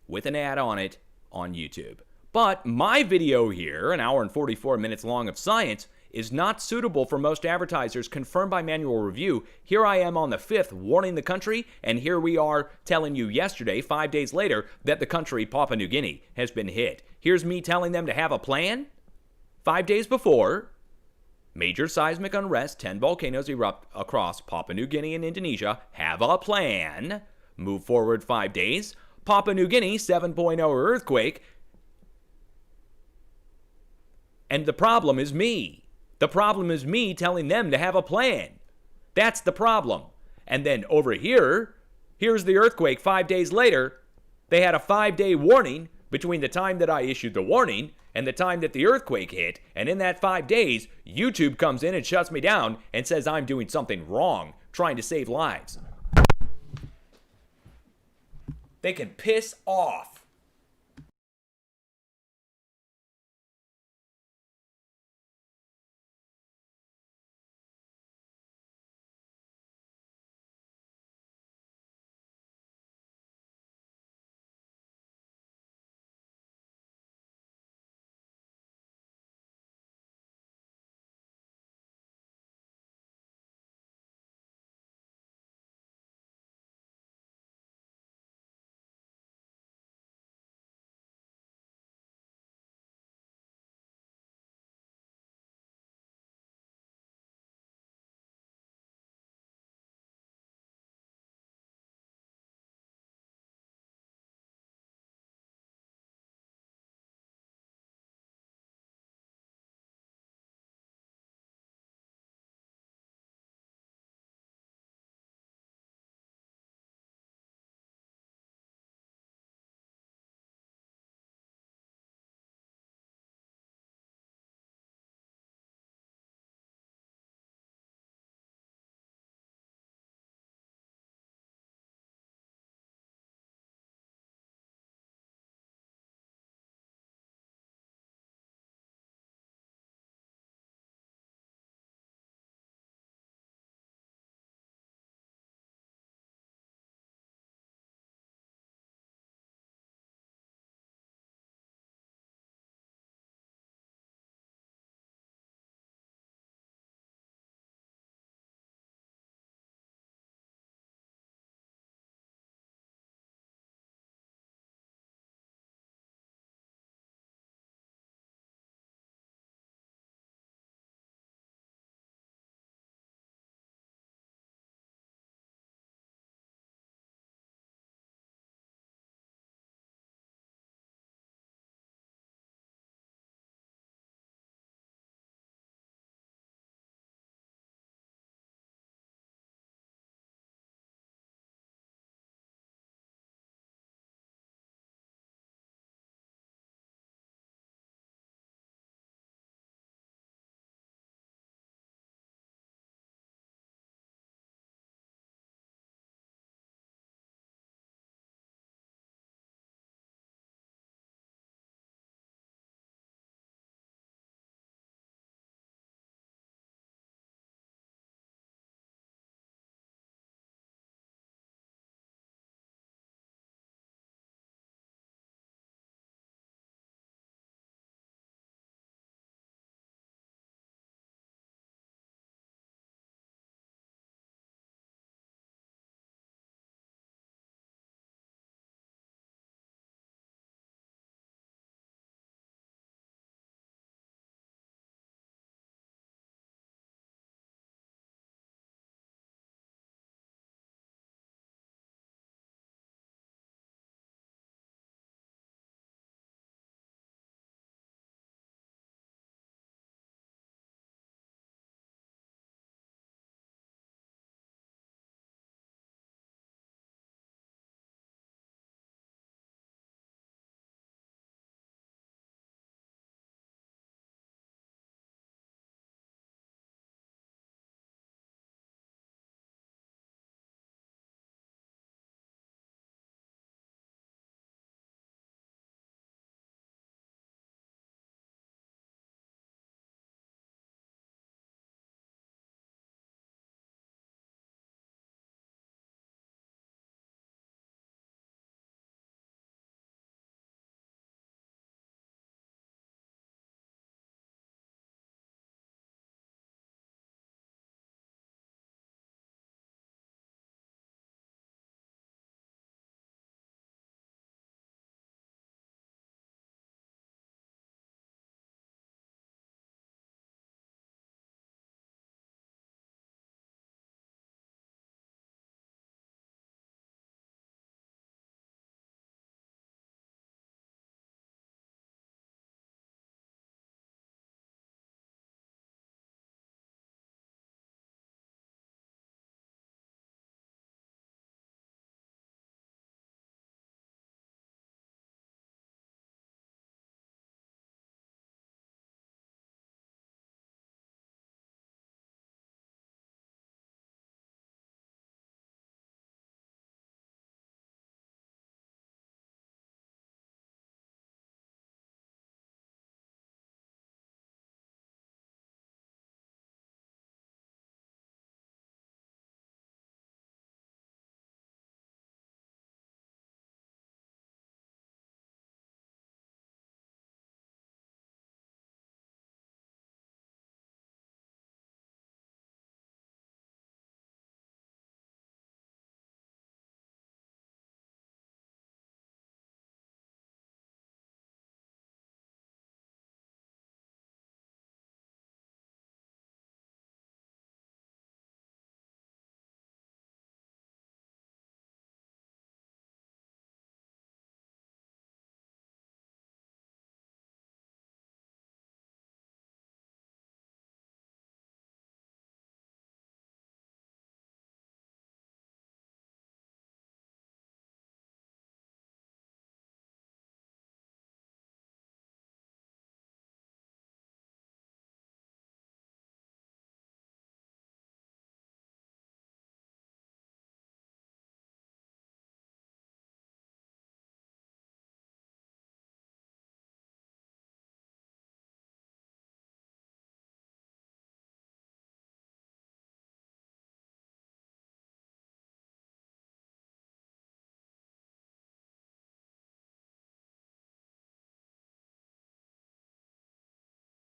with an ad on it on YouTube. But my video here, an hour and 44 minutes long of science, is not suitable for most advertisers, confirmed by manual review. Here I am on the 5th warning the country, and here we are telling you yesterday, 5 days later, that the country, Papua New Guinea, has been hit. Here's me telling them to have a plan. 5 days before, major seismic unrest, 10 volcanoes erupt across Papua New Guinea and Indonesia. Have a plan. Move forward 5 days. Papua New Guinea, 7.0 earthquake. And the problem is me. The problem is me telling them to have a plan. That's the problem. And then over here, here's the earthquake 5 days later. They had a 5-day warning between the time that I issued the warning and the time that the earthquake hit. And in that 5 days, YouTube comes in and shuts me down and says I'm doing something wrong, trying to save lives. They can piss off.